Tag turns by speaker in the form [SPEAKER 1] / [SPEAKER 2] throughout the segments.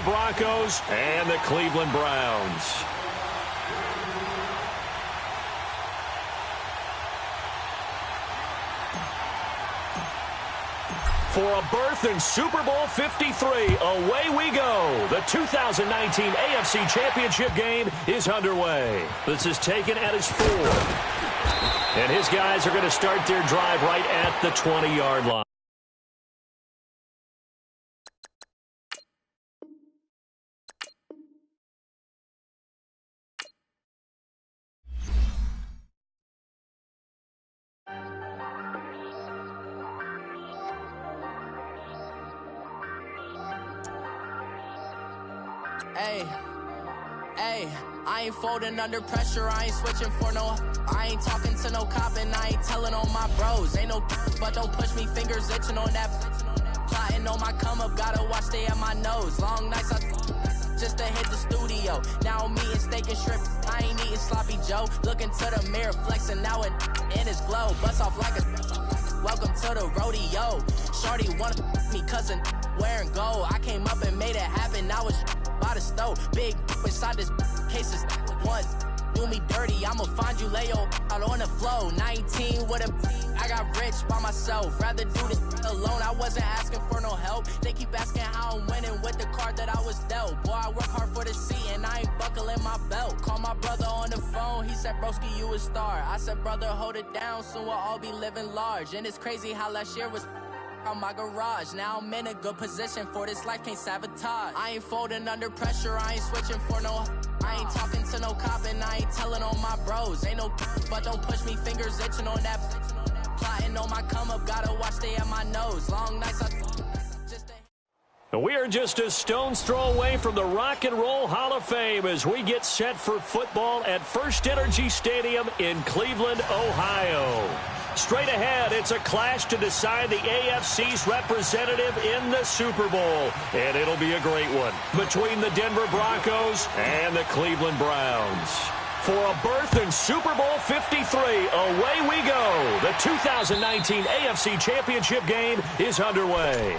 [SPEAKER 1] Broncos and the Cleveland Browns. For a berth in Super Bowl 53, away we go. The 2019 AFC Championship game is underway. This is taken at his 4. And his guys are going to start their drive right at the 20-yard line.
[SPEAKER 2] Hey, I ain't folding under pressure, I ain't switching for no. I ain't talking to no cop and I ain't telling on my bros. Ain't no but don't push me, fingers itching on that. Plotting on my come up, gotta watch stay at my nose. Long nights just to hit the studio. Now I'm eating steak and shrimp, I ain't eating sloppy Joe. Looking to the mirror, flexing now it in his glow. Bust off like a welcome to the rodeo. Shorty wanna me cousin wearing gold. I came up and made it happen, now it's by the stove. Big inside this cases once do me dirty. I'ma find you Leo out on the flow. 19 with a I got rich by myself. Rather do this alone. I wasn't asking for no help. They keep asking how I'm winning with the card that I was dealt. Boy, I work hard for the seat and I ain't buckling my belt. Call my brother on the phone. He said, broski, you a star. I said, brother, hold it down. Soon we'll all be living large. And it's crazy how last year was on my garage. Now I'm in a good position for this life, can't sabotage. I ain't folding under pressure, I ain't switching for no. I ain't talking to no cop and I ain't telling on my bros. Ain't no but don't push me, fingers itching on that. Plotting on my come up, gotta watch stay at my nose. Long nights
[SPEAKER 1] We are just a stone's throw away from the Rock and Roll Hall of Fame as we get set for football at First Energy Stadium in Cleveland, Ohio. Straight ahead, it's a clash to decide the AFC's representative in the Super Bowl. And it'll be a great one between the Denver Broncos and the Cleveland Browns. For a berth in Super Bowl 53, away we go. The 2019 AFC Championship game is underway.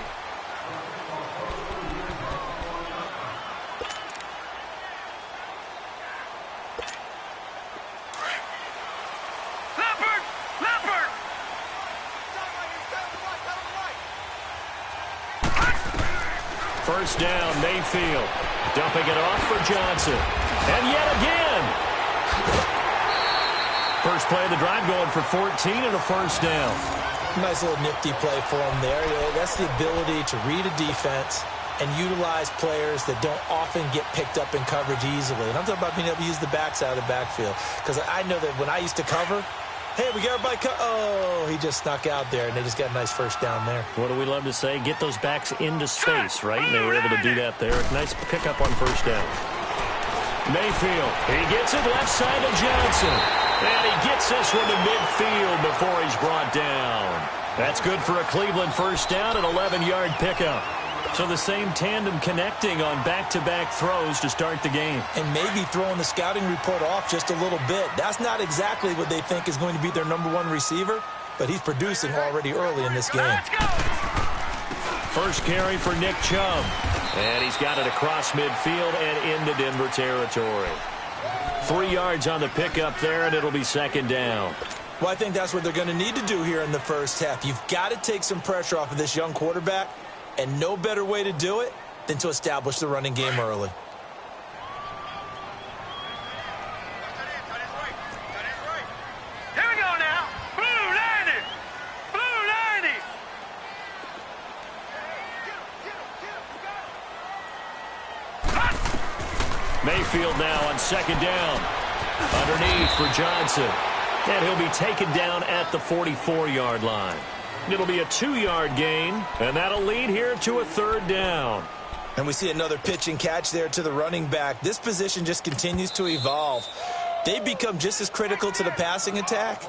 [SPEAKER 1] First down, Mayfield. Dumping it off for Johnson. And yet again. First play of the drive going for 14 and a first down.
[SPEAKER 3] Nice little nifty play for him there. That's the ability to read a defense and utilize players that don't often get picked up in coverage easily. And I'm talking about being able to use the backs out of the backfield. Because I know that when I used to cover, hey, we got everybody. Oh, he just snuck out there, and they just got a nice first down there.
[SPEAKER 1] What do we love to say? Get those backs into space, right? And they were able to do that there. Nice pickup on first down. Mayfield, he gets it left side of Johnson. And he gets this one to midfield before he's brought down. That's good for a Cleveland first down, an 11-yard pickup. So the same tandem connecting on back-to-back throws to start the game.
[SPEAKER 3] And maybe throwing the scouting report off just a little bit. That's not exactly what they think is going to be their number one receiver, but he's producing already early in this game.
[SPEAKER 1] First carry for Nick Chubb. And he's got it across midfield and into Denver territory. 3 yards on the pickup there, and it'll be second down.
[SPEAKER 3] Well, I think that's what they're going to need to do here in the first half. You've got to take some pressure off of this young quarterback. And no better way to do it than to establish the running game early.
[SPEAKER 4] Here we go now. Blue 90. Blue 90.
[SPEAKER 1] Mayfield now on second down. Underneath for Johnson. And he'll be taken down at the 44-yard line. It'll be a 2-yard gain, and that'll lead here to a third down.
[SPEAKER 3] And we see another pitch and catch there to the running back. This position just continues to evolve. They become just as critical to the passing attack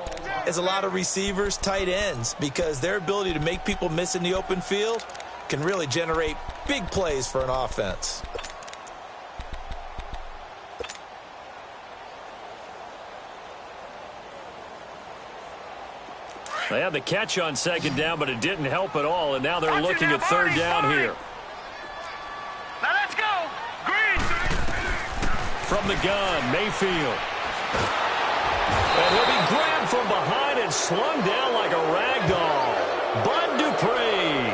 [SPEAKER 3] as a lot of receivers, tight ends, because their ability to make people miss in the open field can really generate big plays for an offense.
[SPEAKER 1] They had the catch on second down, but it didn't help at all, and now they're looking at third down here.
[SPEAKER 4] Now let's go.
[SPEAKER 1] from the gun, Mayfield. And he'll be grabbed from behind and slung down like a rag doll. Bud Dupree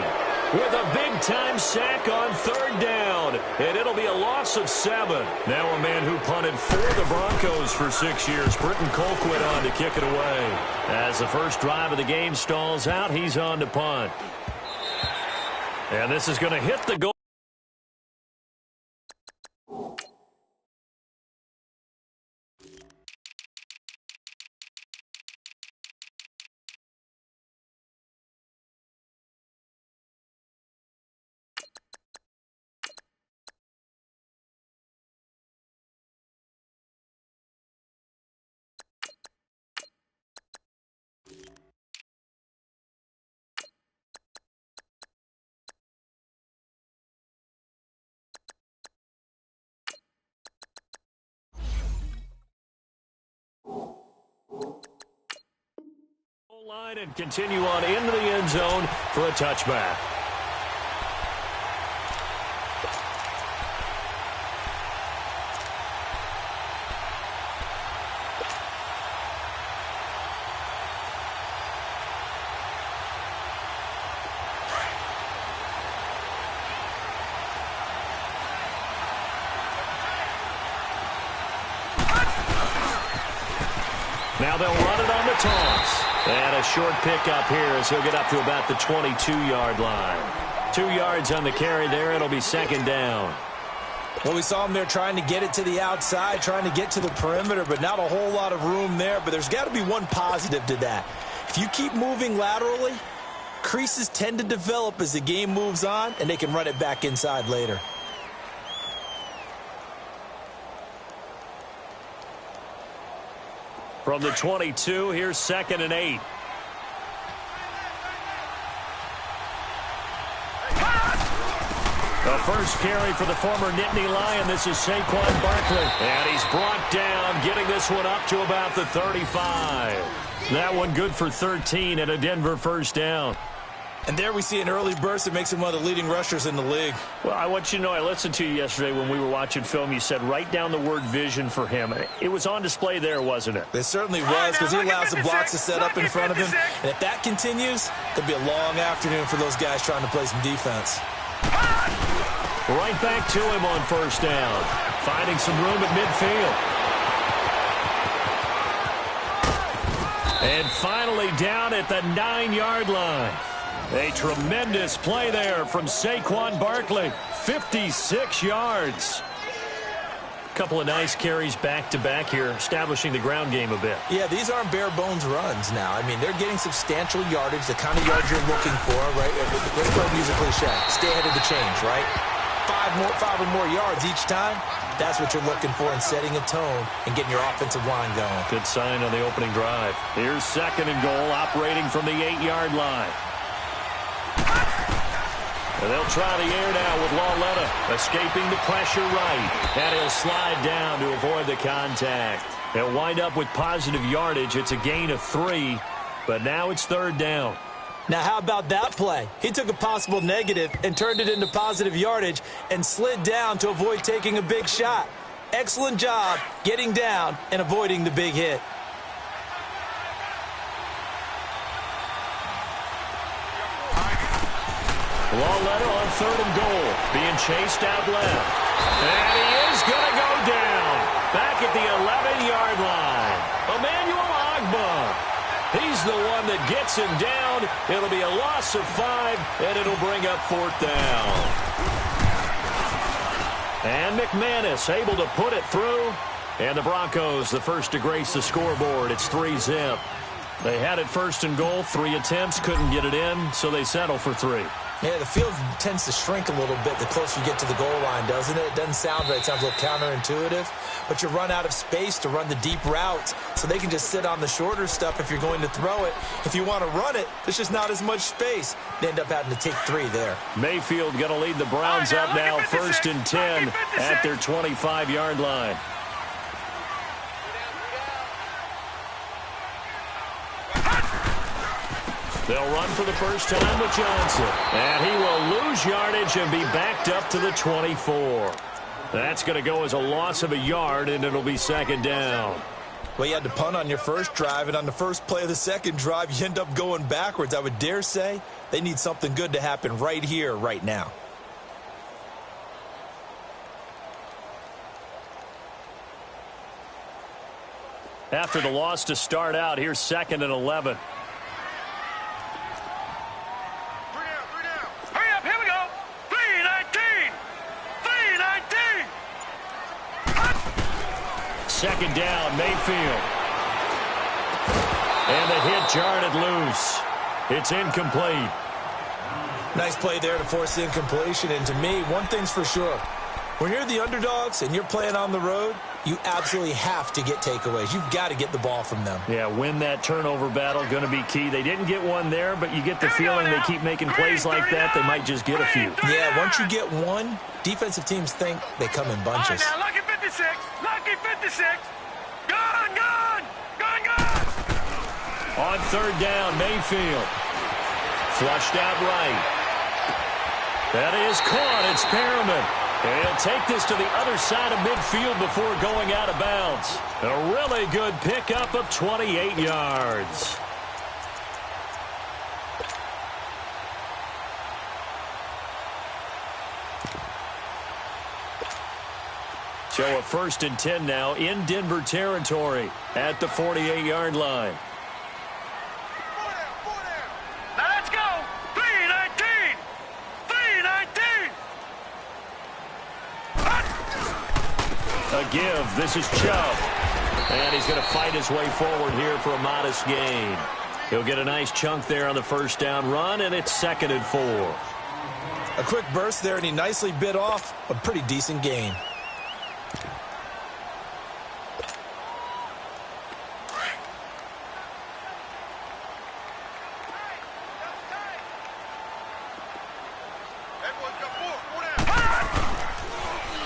[SPEAKER 1] with a big-time sack on third down. And it'll be a loss of 7. Now a man who punted for the Broncos for 6 years, Britton Colquitt, on to kick it away. As the first drive of the game stalls out, he's on to punt. And this is going to hit the goal. Line and continue on into the end zone for a touchback. Now they'll run it on the toss. And a short pickup here as he'll get up to about the 22-yard line. 2 yards on the carry there. It'll be second down.
[SPEAKER 3] Well, we saw him there trying to get it to the outside, trying to get to the perimeter, but not a whole lot of room there. But there's got to be one positive to that. If you keep moving laterally, creases tend to develop as the game moves on, and they can run it back inside later.
[SPEAKER 1] From the 22, here's 2nd and 8. The first carry for the former Nittany Lion. This is Saquon Barkley. And he's brought down, getting this one up to about the 35. That one good for 13 and a Denver first down.
[SPEAKER 3] And there we see an early burst that makes him one of the leading rushers in the league.
[SPEAKER 1] Well, I want you to know, I listened to you yesterday when we were watching film. You said write down the word vision for him. It was on display there, wasn't it?
[SPEAKER 3] It certainly was, because he allows the blocks to set up in front of him. And if that continues, it'll be a long afternoon for those guys trying to play some defense.
[SPEAKER 1] Right back to him on first down. Finding some room at midfield. And finally down at the 9-yard line. A tremendous play there from Saquon Barkley. 56 yards. Couple of nice carries back-to-back here, establishing the ground game a bit.
[SPEAKER 3] Yeah, these aren't bare-bones runs now. I mean, they're getting substantial yardage, the kind of yards you're looking for, right? Let's go use a cliche. Stay ahead of the change, right? Five or more yards each time. That's what you're looking for in setting a tone and getting your offensive line going.
[SPEAKER 1] Good sign on the opening drive. Here's 2nd and goal, operating from the 8-yard line. And they'll try the air now with Lauletta, escaping the pressure right. And he'll slide down to avoid the contact. They'll wind up with positive yardage. It's a gain of 3, but now it's 3rd down.
[SPEAKER 3] Now, how about that play? He took a possible negative and turned it into positive yardage and slid down to avoid taking a big shot. Excellent job getting down and avoiding the big hit.
[SPEAKER 1] Lauletta on 3rd and goal, being chased out left. And he is going to go down. Back at the 11-yard line. Emmanuel Ogbah. He's the one that gets him down. It'll be a loss of 5, and it'll bring up 4th down. And McManus able to put it through. And the Broncos, the first to grace the scoreboard. It's 3-zip. They had it 1st and goal, 3 attempts, couldn't get it in, so they settle for 3.
[SPEAKER 3] Yeah, the field tends to shrink a little bit the closer you get to the goal line, doesn't it? It doesn't sound right. It sounds a little counterintuitive. But you run out of space to run the deep routes, so they can just sit on the shorter stuff if you're going to throw it. If you want to run it, there's just not as much space. They end up having to take 3 there.
[SPEAKER 1] Mayfield going to lead the Browns up now, 1st and 10 at their 25-yard line. They'll run for the first time with Johnson. And he will lose yardage and be backed up to the 24. That's going to go as a loss of a yard, and it'll be second down.
[SPEAKER 3] Well, you had to punt on your first drive, and on the first play of the second drive, you end up going backwards. I would dare say they need something good to happen right here, right now.
[SPEAKER 1] After the loss to start out, here's 2nd and 11.
[SPEAKER 4] Hurry up, here we go. 3-19. 3-19.
[SPEAKER 1] Second down, Mayfield. And the hit jarred it loose. It's incomplete.
[SPEAKER 3] Nice play there to force the incompletion. And to me, one thing's for sure. When you're the underdogs and you're playing on the road, you absolutely have to get takeaways. You've got to get the ball from them.
[SPEAKER 1] Yeah, win that turnover battle, going to be key. They didn't get one there, but you get the feeling they keep making plays like that, they might just get a few.
[SPEAKER 3] Yeah, once you get one, defensive teams think they come in bunches.
[SPEAKER 4] All right, now, lucky 56. Lucky 56. Gone, gone. Gone, gone.
[SPEAKER 1] On third down, Mayfield. Flushed out right. That is caught. It's Perriman. And he'll take this to the other side of midfield before going out of bounds. A really good pickup of 28 yards. So a 1st and 10 now in Denver territory at the 48-yard line.
[SPEAKER 4] Now let's go. 3-19. 3-19.
[SPEAKER 1] A give. This is Chubb. And he's going to fight his way forward here for a modest gain. He'll get a nice chunk there on the first down run, and it's 2nd and 4.
[SPEAKER 3] A quick burst there, and he nicely bit off a pretty decent gain.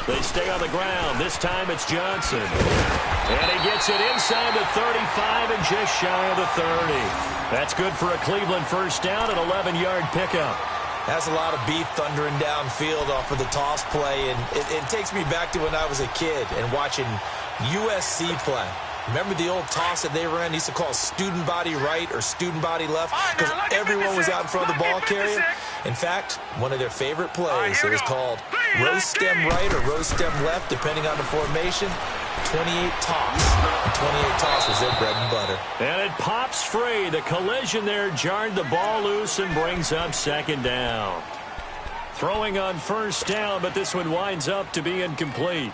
[SPEAKER 1] They stay on the ground. This time it's Johnson. And he gets it inside the 35 and just shy of the 30. That's good for a Cleveland first down, an 11-yard pickup.
[SPEAKER 3] That's a lot of beef thundering downfield off of the toss play. And it takes me back to when I was a kid and watching USC play. Remember the old toss that they ran? They used to call student body right or student body left because everyone was out in front of the ball carrier. In fact, one of their favorite plays, it was called rose stem right or rose stem left, depending on the formation. 28 toss. 28 toss was their bread and butter.
[SPEAKER 1] And it pops free. The collision there jarred the ball loose and brings up 2nd down. Throwing on first down, but this one winds up to be incomplete.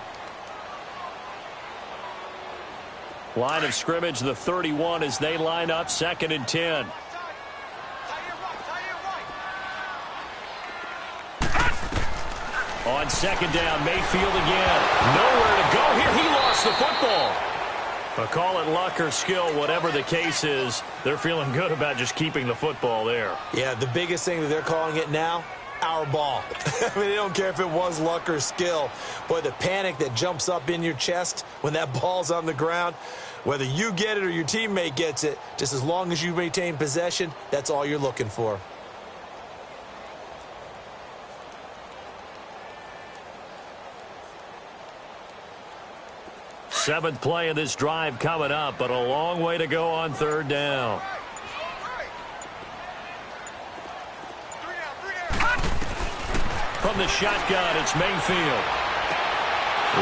[SPEAKER 1] Line of scrimmage, the 31 as they line up, 2nd and 10. On 2nd down, Mayfield again. Nowhere to go here. He lost the football. But call it luck or skill, whatever the case is, they're feeling good about just keeping the football there.
[SPEAKER 3] Yeah, the biggest thing that they're calling it now, our ball. I mean, they don't care if it was luck or skill. Boy, the panic that jumps up in your chest when that ball's on the ground, whether you get it or your teammate gets it, just as long as you maintain possession, that's all you're looking for.
[SPEAKER 1] Seventh play of this drive coming up, but a long way to go on third down. From the shotgun, it's Mayfield.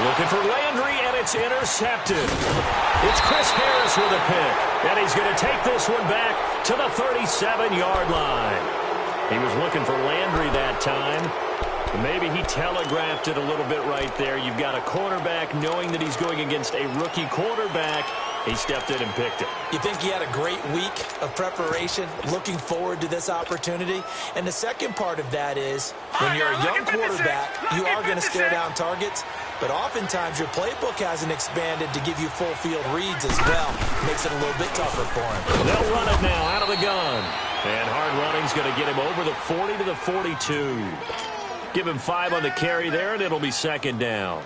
[SPEAKER 1] Looking for Landry, and it's intercepted. It's Chris Harris with a pick, and he's going to take this one back to the 37-yard line. He was looking for Landry that time. Maybe he telegraphed it a little bit right there. You've got a quarterback knowing that he's going against a rookie quarterback. He stepped in and picked it.
[SPEAKER 3] You think he had a great week of preparation, looking forward to this opportunity? And the second part of that is, when you're a young quarterback, you are going to stare down targets, but oftentimes your playbook hasn't expanded to give you full field reads as well. Makes it a little bit tougher for him.
[SPEAKER 1] They'll run it now out of the gun. And hard running's going to get him over the 40 to the 42. Give him 5 on the carry there, and it'll be 2nd down.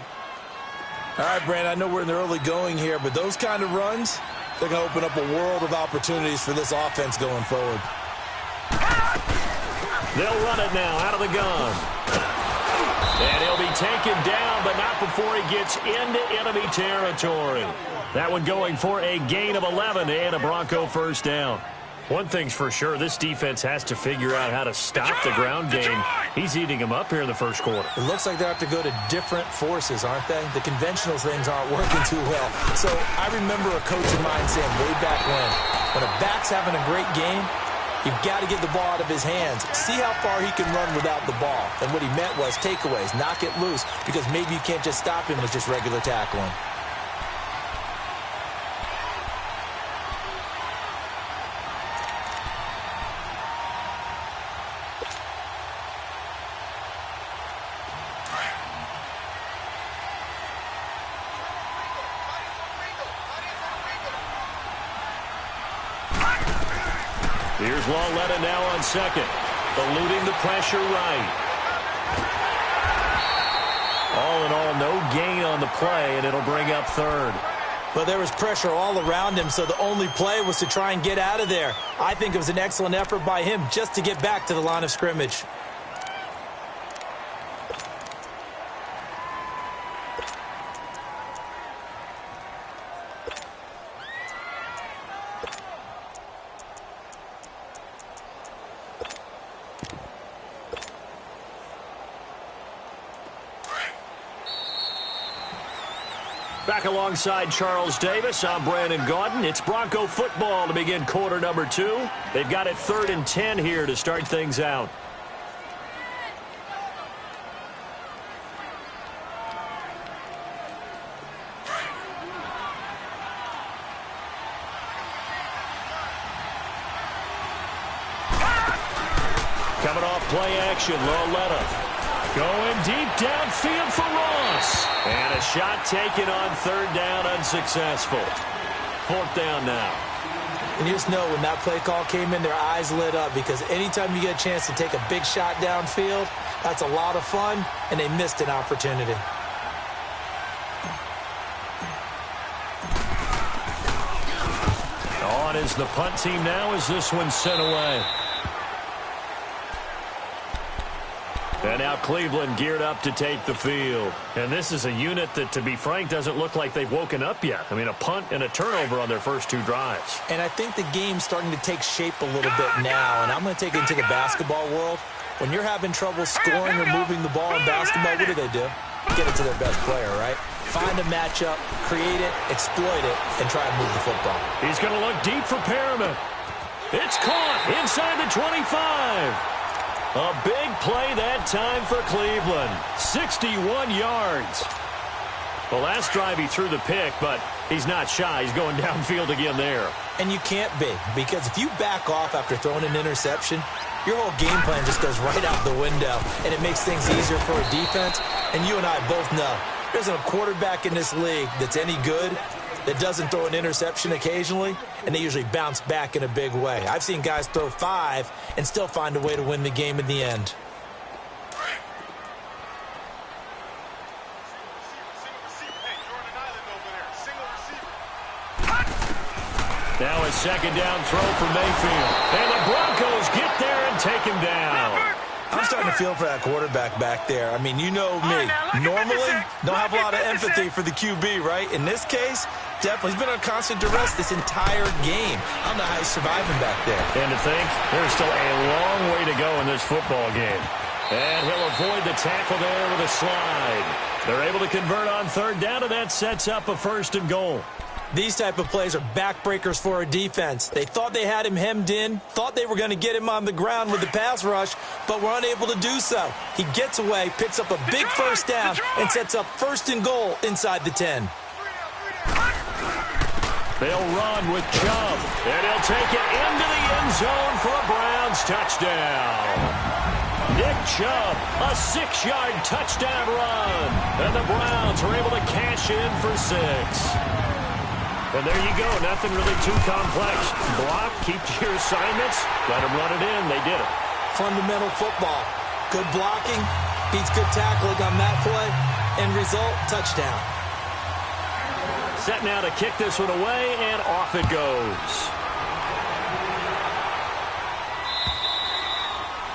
[SPEAKER 3] All right, Brandon, I know we're in the early going here, but those kind of runs, they're going to open up a world of opportunities for this offense going forward.
[SPEAKER 1] They'll run it now out of the gun. And he'll be taken down, but not before he gets into enemy territory. That one going for a gain of 11 and a Bronco first down. One thing's for sure, this defense has to figure out how to stop the ground game. He's eating them up here in the first quarter.
[SPEAKER 3] It looks like they have to go to different forces, aren't they? The conventional things aren't working too well. So I remember a coach of mine saying way back when a back's having a great game, you've got to get the ball out of his hands. See how far he can run without the ball. And what he meant was takeaways, knock it loose, because maybe you can't just stop him with just regular tackling.
[SPEAKER 1] Here's Lawletta now on second, eluding the pressure right. All in all, no gain on the play, and it'll bring up third.
[SPEAKER 3] But there was pressure all around him, so the only play was to try and get out of there. I think it was an excellent effort by him just to get back to the line of scrimmage.
[SPEAKER 1] Back alongside Charles Davis, I'm Brandon Gaudin. It's Bronco football to begin quarter number 2. They've got it 3rd and 10 here to start things out. Coming off play action, Lawletta. Going deep downfield for Ross. And a shot taken on 3rd down, unsuccessful. 4th down now.
[SPEAKER 3] And you just know when that play call came in, their eyes lit up, because anytime you get a chance to take a big shot downfield, that's a lot of fun, and they missed an opportunity.
[SPEAKER 1] On is the punt team now as this one's sent away. And now Cleveland geared up to take the field. And this is a unit that, to be frank, doesn't look like they've woken up yet. I mean, a punt and a turnover on their first 2 drives.
[SPEAKER 3] And I think the game's starting to take shape a little bit now. And I'm going to take it into the basketball world. When you're having trouble scoring or moving the ball in basketball, what do? Get it to their best player, right? Find a matchup, create it, exploit it, and try and move the football.
[SPEAKER 1] He's going to look deep for Perriman. It's caught inside the 25. A big play that time for Cleveland. 61 yards. The last drive he threw the pick, but he's not shy. He's going downfield again there.
[SPEAKER 3] And you can't be, because if you back off after throwing an interception, your whole game plan just goes right out the window, and it makes things easier for a defense. And you and I both know there isn't a quarterback in this league that's any good that doesn't throw an interception occasionally, and they usually bounce back in a big way. I've seen guys throw 5 and still find a way to win the game in the end.
[SPEAKER 1] Now a 2nd down throw for Mayfield. And the Broncos get there and take him down.
[SPEAKER 3] I'm starting to feel for that quarterback back there. I mean, you know me. Normally, don't have a lot of empathy for the QB, right? In this case, definitely. He's been on constant duress this entire game. I don't know how he's surviving back there.
[SPEAKER 1] And to think, there's still a long way to go in this football game. And he'll avoid the tackle there with a slide. They're able to convert on 3rd down, and that sets up a 1st and goal.
[SPEAKER 3] These type of plays are backbreakers for a defense. They thought they had him hemmed in, thought they were going to get him on the ground with the pass rush, but were unable to do so. He gets away, picks up a big 1st down, and sets up 1st and goal inside the 10.
[SPEAKER 1] They'll run with Chubb, and he'll take it into the end zone for a Browns touchdown. Nick Chubb, a 6-yard touchdown run, and the Browns are able to cash in for 6. And there you go, nothing really too complex. Block, keep to your assignments, let them run it in. They did it.
[SPEAKER 3] Fundamental football. Good blocking, beats good tackling on that play. End result, touchdown.
[SPEAKER 1] Set now to kick this one away, and off it goes.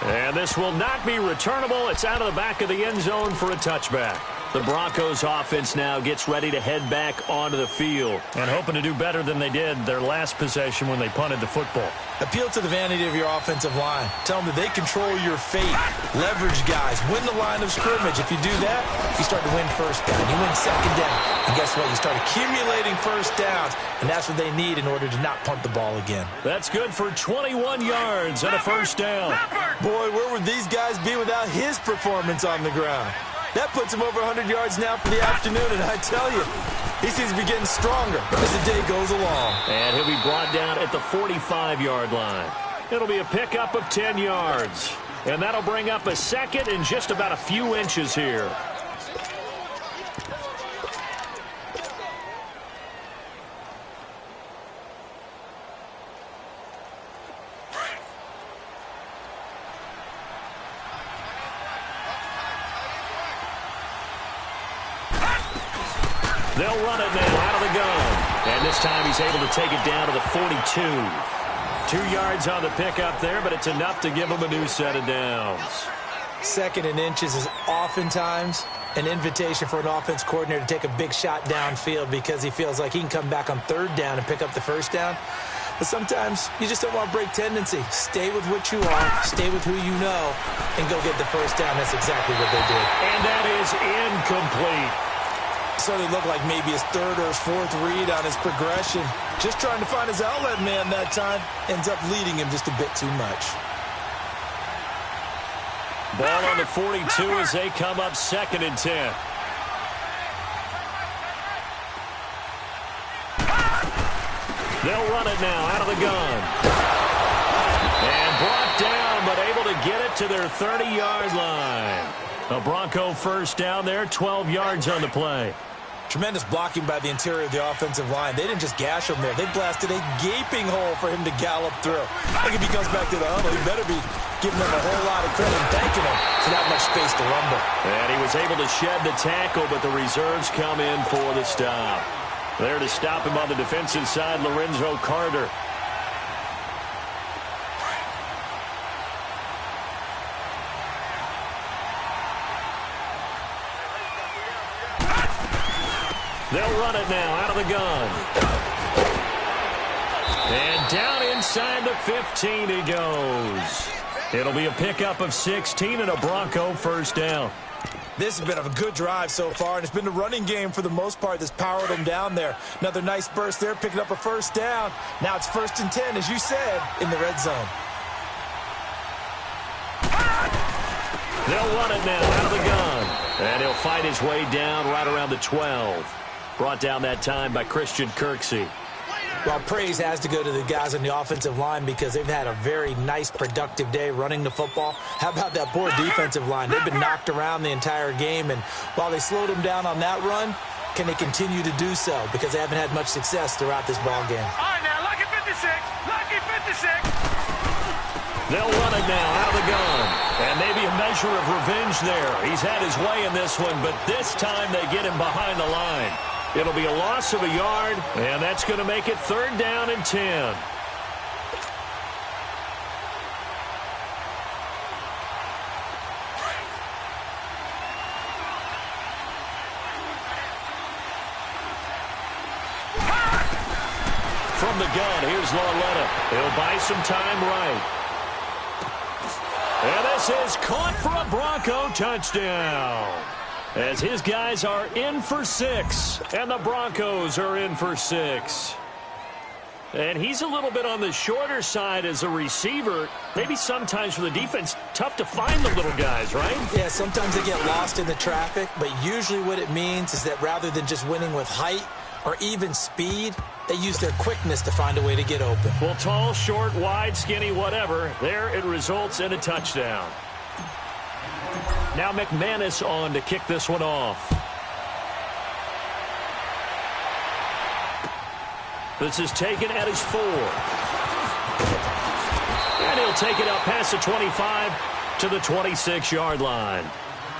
[SPEAKER 1] And this will not be returnable. It's out of the back of the end zone for a touchback. The Broncos offense now gets ready to head back onto the field.
[SPEAKER 5] And hoping to do better than they did their last possession when they punted the football.
[SPEAKER 3] Appeal to the vanity of your offensive line. Tell them that they control your fate. Leverage guys. Win the line of scrimmage. If you do that, you start to win first down. You win second down. And guess what? You start accumulating first downs. And that's what they need in order to not punt the ball again.
[SPEAKER 1] That's good for 21 yards and a first down.
[SPEAKER 3] Boy, where would these guys be without his performance on the ground? That puts him over 100 yards now for the afternoon, and I tell you, he seems to be getting stronger as the day goes along.
[SPEAKER 1] And he'll be brought down at the 45-yard line. It'll be a pickup of 10 yards. And that'll bring up a second and just about a few inches here. They'll run it now out of the gun. And this time he's able to take it down to the 42. 2 yards on the pickup there, but it's enough to give him a new set of downs.
[SPEAKER 3] Second and inches is oftentimes an invitation for an offense coordinator to take a big shot downfield because he feels like he can come back on third down and pick up the first down. But sometimes you just don't want to break tendency. Stay with what you are, stay with who you know, and go get the first down. That's exactly what they did.
[SPEAKER 1] And that is incomplete.
[SPEAKER 3] So they look like maybe his third or his fourth read on his progression. Just trying to find his outlet man that time. Ends up leading him just a bit too much.
[SPEAKER 1] Ball on the 42 as they come up 2nd and 10. They'll run it now out of the gun. And brought down, but able to get it to their 30-yard line. A Bronco first down there, 12 yards on the play.
[SPEAKER 3] Tremendous blocking by the interior of the offensive line. They didn't just gash him there. They blasted a gaping hole for him to gallop through. I think if he comes back to the huddle, he better be giving them a whole lot of credit and thanking him for that much space to rumble.
[SPEAKER 1] And he was able to shed the tackle, but the reserves come in for the stop. There to stop him on the defensive side, Lorenzo Carter. They'll run it now out of the gun. And down inside the 15 he goes. It'll be a pickup of 16 and a Bronco first down.
[SPEAKER 3] This has been a good drive so far, and it's been the running game for the most part that's powered them down there. Another nice burst there, picking up a first down. Now it's 1st and 10, as you said, in the red zone.
[SPEAKER 1] They'll run it now out of the gun. And he'll fight his way down right around the 12. Brought down that time by Christian Kirksey.
[SPEAKER 3] Well, praise has to go to the guys on the offensive line because they've had a very nice, productive day running the football. How about that poor defensive line? They've been knocked around the entire game, and while they slowed them down on that run, can they continue to do so? Because they haven't had much success throughout this ball game.
[SPEAKER 4] All right, now, lucky 56. Lucky 56.
[SPEAKER 1] They'll run it now out of the gun. And maybe a measure of revenge there. He's had his way in this one, but this time they get him behind the line. It'll be a loss of a yard, and that's going to make it 3rd down and 10. From the gun, here's Lauletta. He'll buy some time right. And this is caught for a Bronco touchdown. As his guys are in for 6, and the Broncos are in for 6. And he's a little bit on the shorter side as a receiver. Maybe sometimes for the defense, tough to find the little guys, right?
[SPEAKER 3] Yeah, sometimes they get lost in the traffic, but usually what it means is that rather than just winning with height or even speed, they use their quickness to find a way to get open.
[SPEAKER 1] Well, tall, short, wide, skinny, whatever, there it results in a touchdown. Now McManus on to kick this one off. This is taken at his 4. And he'll take it up past the 25 to the 26-yard line.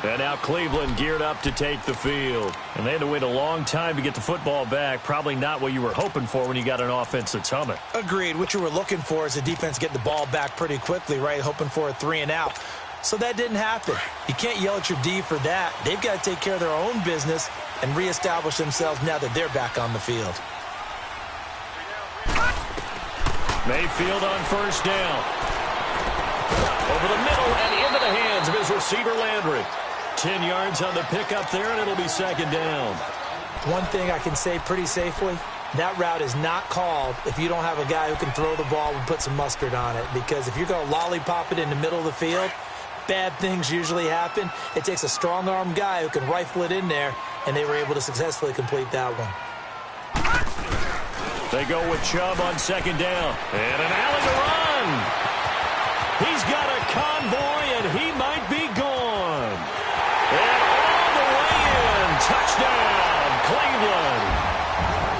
[SPEAKER 1] And now Cleveland geared up to take the field. And they had to wait a long time to get the football back. Probably not what you were hoping for when you got an offense that's humming.
[SPEAKER 3] Agreed. What you were looking for is the defense get the ball back pretty quickly, right? Hoping for a 3-and-out. So that didn't happen. You can't yell at your D for that. They've got to take care of their own business and reestablish themselves now that they're back on the field.
[SPEAKER 1] Mayfield on first down. Over the middle and into the hands of his receiver Landry. 10 yards on the pickup there, and it'll be second down.
[SPEAKER 3] One thing I can say pretty safely, that route is not called if you don't have a guy who can throw the ball and put some mustard on it. Because if you're going to lollipop it in the middle of the field, bad things usually happen. It takes a strong-arm guy who can rifle it in there, and they were able to successfully complete that one.
[SPEAKER 1] They go with Chubb on second down. And an alley to run. He's got a convoy, and he might be gone. And all the way in. Touchdown, Cleveland.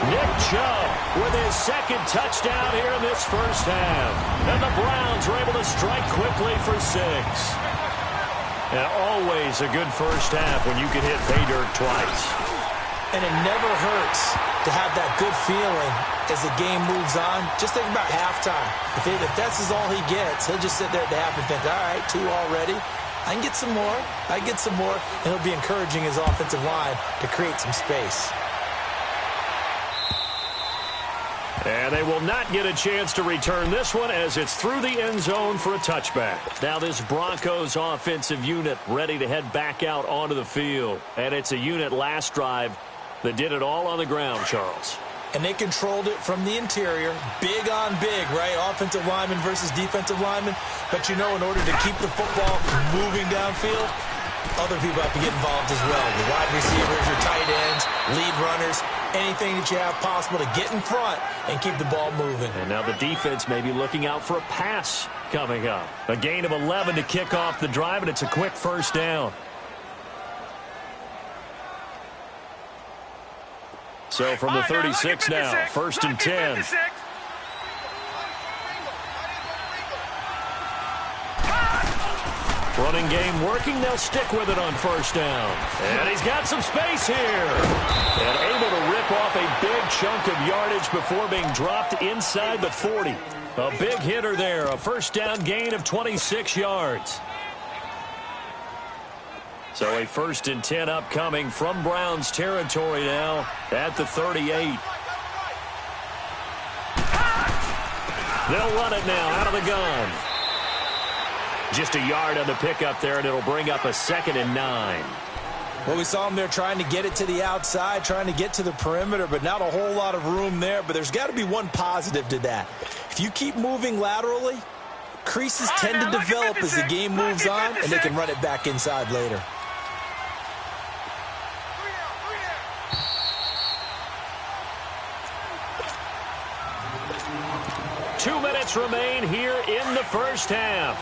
[SPEAKER 1] Nick Chubb with his second touchdown here in this first half. And the Browns are able to strike quickly for 6. And always a good first half when you can hit pay dirt twice.
[SPEAKER 3] And it never hurts to have that good feeling as the game moves on. Just think about halftime. If that's all he gets, he'll just sit there at the half and think, all right, 2 already. I can get some more. I can get some more. And he'll be encouraging his offensive line to create some space.
[SPEAKER 1] And they will not get a chance to return this one as it's through the end zone for a touchback. Now this Broncos offensive unit ready to head back out onto the field. And it's a unit last drive that did it all on the ground, Charles.
[SPEAKER 3] And they controlled it from the interior. Big on big, right? Offensive lineman versus defensive lineman. But you know, in order to keep the football moving downfield, other people have to get involved as well. Your wide receivers, your tight ends, lead runners, anything that you have possible to get in front and keep the ball moving.
[SPEAKER 1] And now the defense may be looking out for a pass coming up. A gain of 11 to kick off the drive, and it's a quick first down. So from the 36 now, first and 10. Running game working. They'll stick with it on first down. And he's got some space here. And able to rip off a big chunk of yardage before being dropped inside the 40. A big hitter there. A first down gain of 26 yards. So a first and 10 upcoming from Browns territory now at the 38. They'll run it now out of the gun. Just a yard on the pickup there, and it'll bring up a second and 9.
[SPEAKER 3] Well, we saw them there trying to get it to the outside, trying to get to the perimeter, but not a whole lot of room there. But there's got to be one positive to that. If you keep moving laterally, creases tend to develop as the game moves on, and they can run it back inside later.
[SPEAKER 1] Remain here in the first half.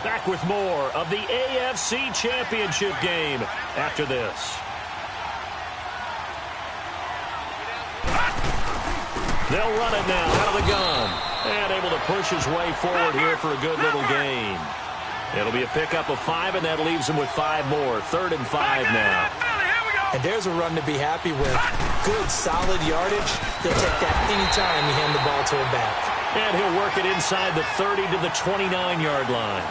[SPEAKER 1] Back with more of the AFC Championship game after this. They'll run it now out of the gun. And able to push his way forward here for a good little gain. It'll be a pickup of 5, and that leaves him with 5 more. 3rd and 5 now.
[SPEAKER 3] And there's a run to be happy with. Good, solid yardage. He'll take that anytime you hand the ball to him back.
[SPEAKER 1] And he'll work it inside the 30 to the 29-yard line.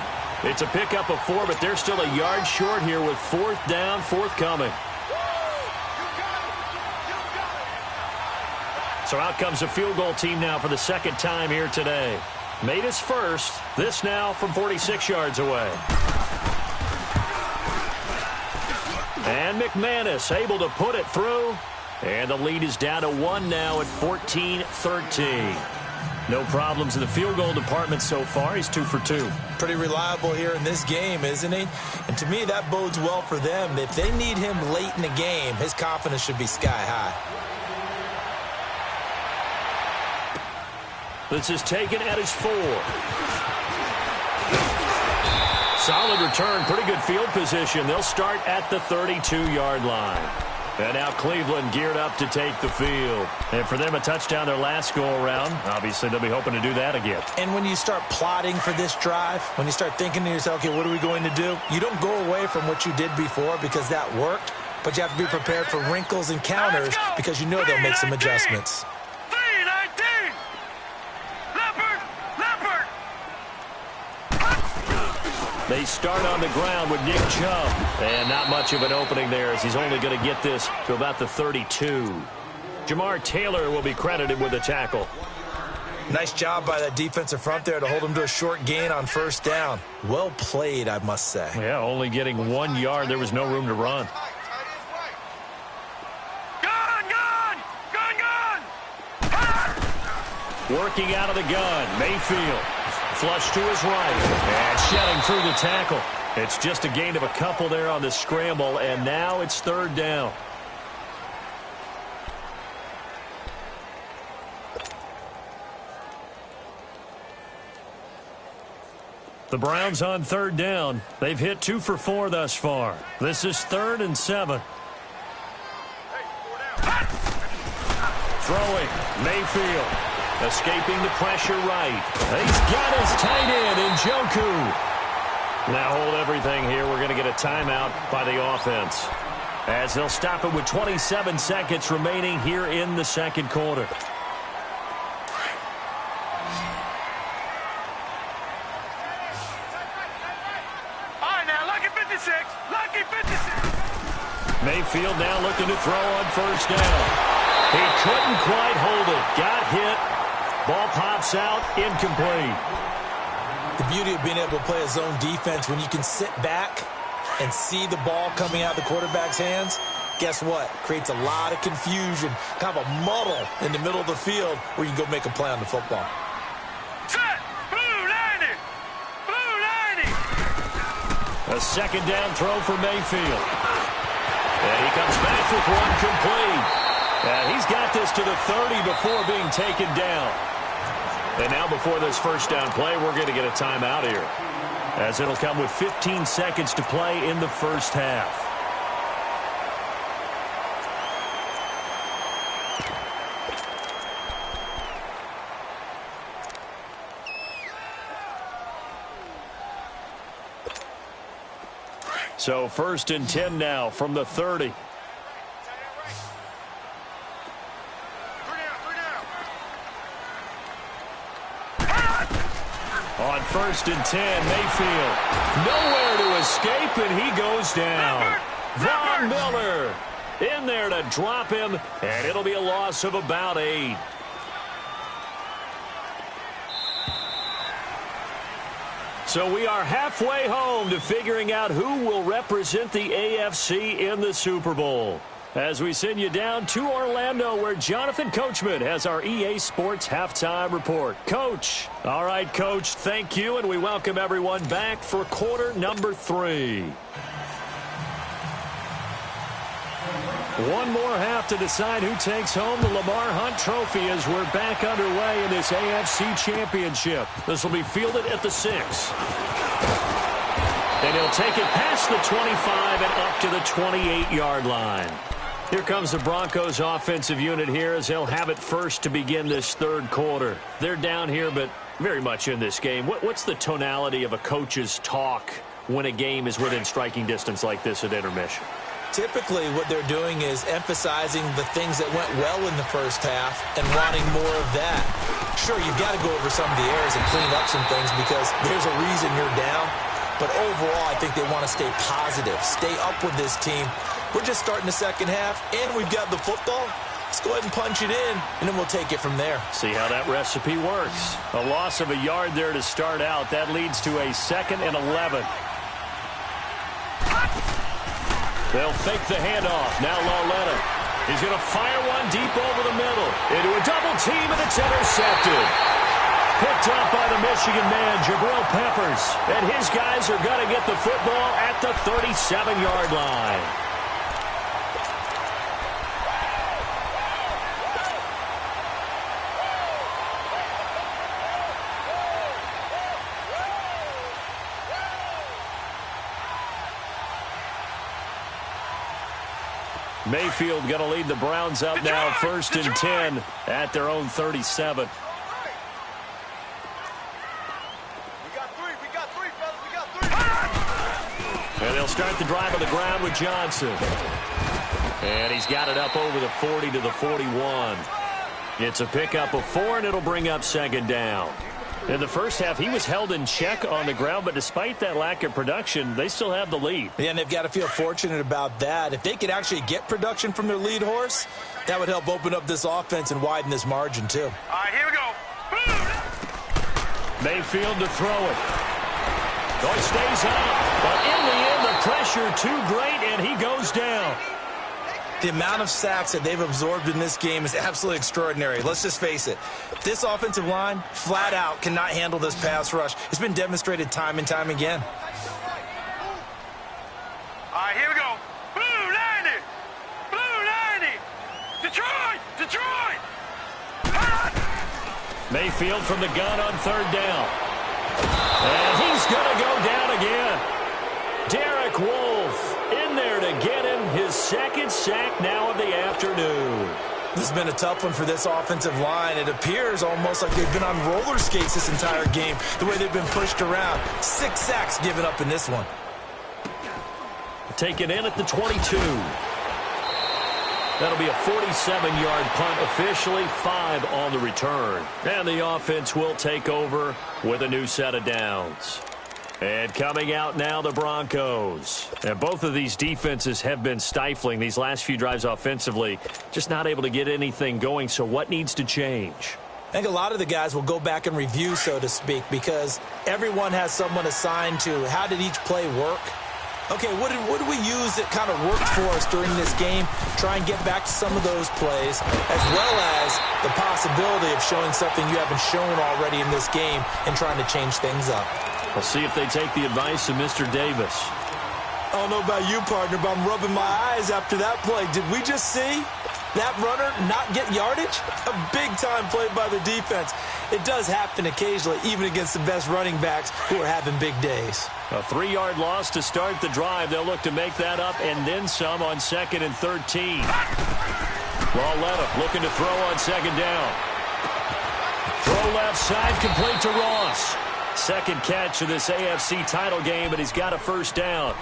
[SPEAKER 1] It's a pickup of 4, but they're still a yard short here with 4th down, forthcoming. So out comes a field goal team now for the second time here today. Made his first. This now from 46 yards away. And McManus able to put it through. And the lead is down to 1 now at 14-13. No problems in the field goal department so far. He's 2 for 2.
[SPEAKER 3] Pretty reliable here in this game, isn't he? And to me, that bodes well for them. If they need him late in the game, his confidence should be sky high.
[SPEAKER 1] This is taken at his 4. Solid return. Pretty good field position. They'll start at the 32-yard line. And now Cleveland geared up to take the field. And for them, a touchdown their last go-around. Obviously, they'll be hoping to do that again.
[SPEAKER 3] And when you start plotting for this drive, when you start thinking to yourself, okay, what are we going to do? You don't go away from what you did before because that worked, but you have to be prepared for wrinkles and counters because you know they'll make some adjustments.
[SPEAKER 4] 3-19. Leopard.
[SPEAKER 1] They start on the ground with Nick Chubb. And not much of an opening there as he's only going to get this to about the 32. Jamar Taylor will be credited with a tackle.
[SPEAKER 3] Nice job by that defensive front there to hold him to a short gain on first down. Well played, I must say.
[SPEAKER 1] Yeah, only getting 1 yard. There was no room to run. Working out of the gun, Mayfield. Flush to his right. And shedding through the tackle. It's just a gain of a couple there on the scramble, and now it's third down. The Browns on third down. They've hit 2 for 4 thus far. This is 3rd and 7. Throwing, Mayfield. Escaping the pressure right. He's got his tight end in Njoku. Now hold everything here. We're going to get a timeout by the offense, as they'll stop it with 27 seconds remaining here in the second quarter.
[SPEAKER 4] All right, now, lucky 56. Lucky 56.
[SPEAKER 1] Mayfield now looking to throw on first down. He couldn't quite hold it. Got hit. Ball pops out, incomplete.
[SPEAKER 3] The beauty of being able to play a zone defense when you can sit back and see the ball coming out of the quarterback's hands, guess what? Creates a lot of confusion, kind of a muddle in the middle of the field where you can go make a play on the football.
[SPEAKER 4] Set. Blue 90. Blue 90.
[SPEAKER 1] A second down throw for Mayfield. And he comes back with one complete. And he's got this to the 30 before being taken down. And now before this first down play, we're going to get a timeout here, as it'll come with 15 seconds to play in the first half. So 1st and 10 now from the 30. On 1st and 10, Mayfield. Nowhere to escape, and he goes down. Von Miller in there to drop him, and it'll be a loss of about 8. So we are halfway home to figuring out who will represent the AFC in the Super Bowl, as we send you down to Orlando, where Jonathan Coachman has our EA Sports Halftime Report. Coach. All right, Coach, thank you, and we welcome everyone back for quarter number 3. One more half to decide who takes home the Lamar Hunt Trophy as we're back underway in this AFC Championship. This will be fielded at the 6. And he'll take it past the 25 and up to the 28-yard line. Here comes the Broncos offensive unit here as they'll have it first to begin this third quarter. They're down here, but very much in this game. What's the tonality of a coach's talk when a game is within striking distance like this at intermission?
[SPEAKER 3] Typically, what they're doing is emphasizing the things that went well in the first half and wanting more of that. Sure, you've got to go over some of the errors and clean up some things because there's a reason you're down. But overall, I think they want to stay positive, stay up with this team. We're just starting the second half, and we've got the football. Let's go ahead and punch it in, and then we'll take it from there.
[SPEAKER 1] See how that recipe works. A loss of a yard there to start out. That leads to a 2nd and 11. They'll fake the handoff. Now Lauletta. He's going to fire one deep over the middle. Into a double team, and it's intercepted. Picked up by the Michigan man, Jabril Peppers. And his guys are going to get the football at the 37-yard line. Mayfield going to lead the Browns up now, 1st and 10 at their own 37. And they'll start the drive on the ground with Johnson. And he's got it up over the 40 to the 41. It's a pickup of 4, and it'll bring up 2nd down. In the first half, he was held in check on the ground, but despite that lack of production, they still have the lead.
[SPEAKER 3] Yeah, and they've got to feel fortunate about that. If they could actually get production from their lead horse, that would help open up this offense and widen this margin, too.
[SPEAKER 4] All right, here we go.
[SPEAKER 1] Mayfield to throw it. Oh, he stays up, but in the end, the pressure too great, and he goes down.
[SPEAKER 3] The amount of sacks that they've absorbed in this game is absolutely extraordinary. Let's just face it. This offensive line, flat out, cannot handle this pass rush. It's been demonstrated time and time again.
[SPEAKER 4] All right, here we go. Blue 90. Blue 90. Detroit. Detroit.
[SPEAKER 1] Mayfield from the gun on 3rd down. And he's going to go down again. Derek Wolfe in there to get him his 2nd sack now of the afternoon.
[SPEAKER 3] This has been a tough one for this offensive line. It appears almost like they've been on roller skates this entire game, the way they've been pushed around. 6 sacks given up in this one.
[SPEAKER 1] Taken in at the 22. That'll be a 47-yard punt officially, 5 on the return. And the offense will take over with a new set of downs. And coming out now, the Broncos. And both of these defenses have been stifling these last few drives offensively. Just not able to get anything going, so what needs to change?
[SPEAKER 3] I think a lot of the guys will go back and review, so to speak, because everyone has someone assigned to how did each play work. Okay, what did we use that kind of worked for us during this game? Try and get back to some of those plays, as well as the possibility of showing something you haven't shown already in this game and trying to change things up.
[SPEAKER 1] We'll see if they take the advice of Mr. Davis.
[SPEAKER 3] I don't know about you, partner, but I'm rubbing my eyes after that play. Did we just see that runner not get yardage? A big-time play by the defense. It does happen occasionally, even against the best running backs who are having big days.
[SPEAKER 1] A 3-yard loss to start the drive. They'll look to make that up and then some on 2nd and 13. Lauletta looking to throw on 2nd down. Throw left side, complete to Ross. 2nd catch of this AFC title game, and he's got a 1st down.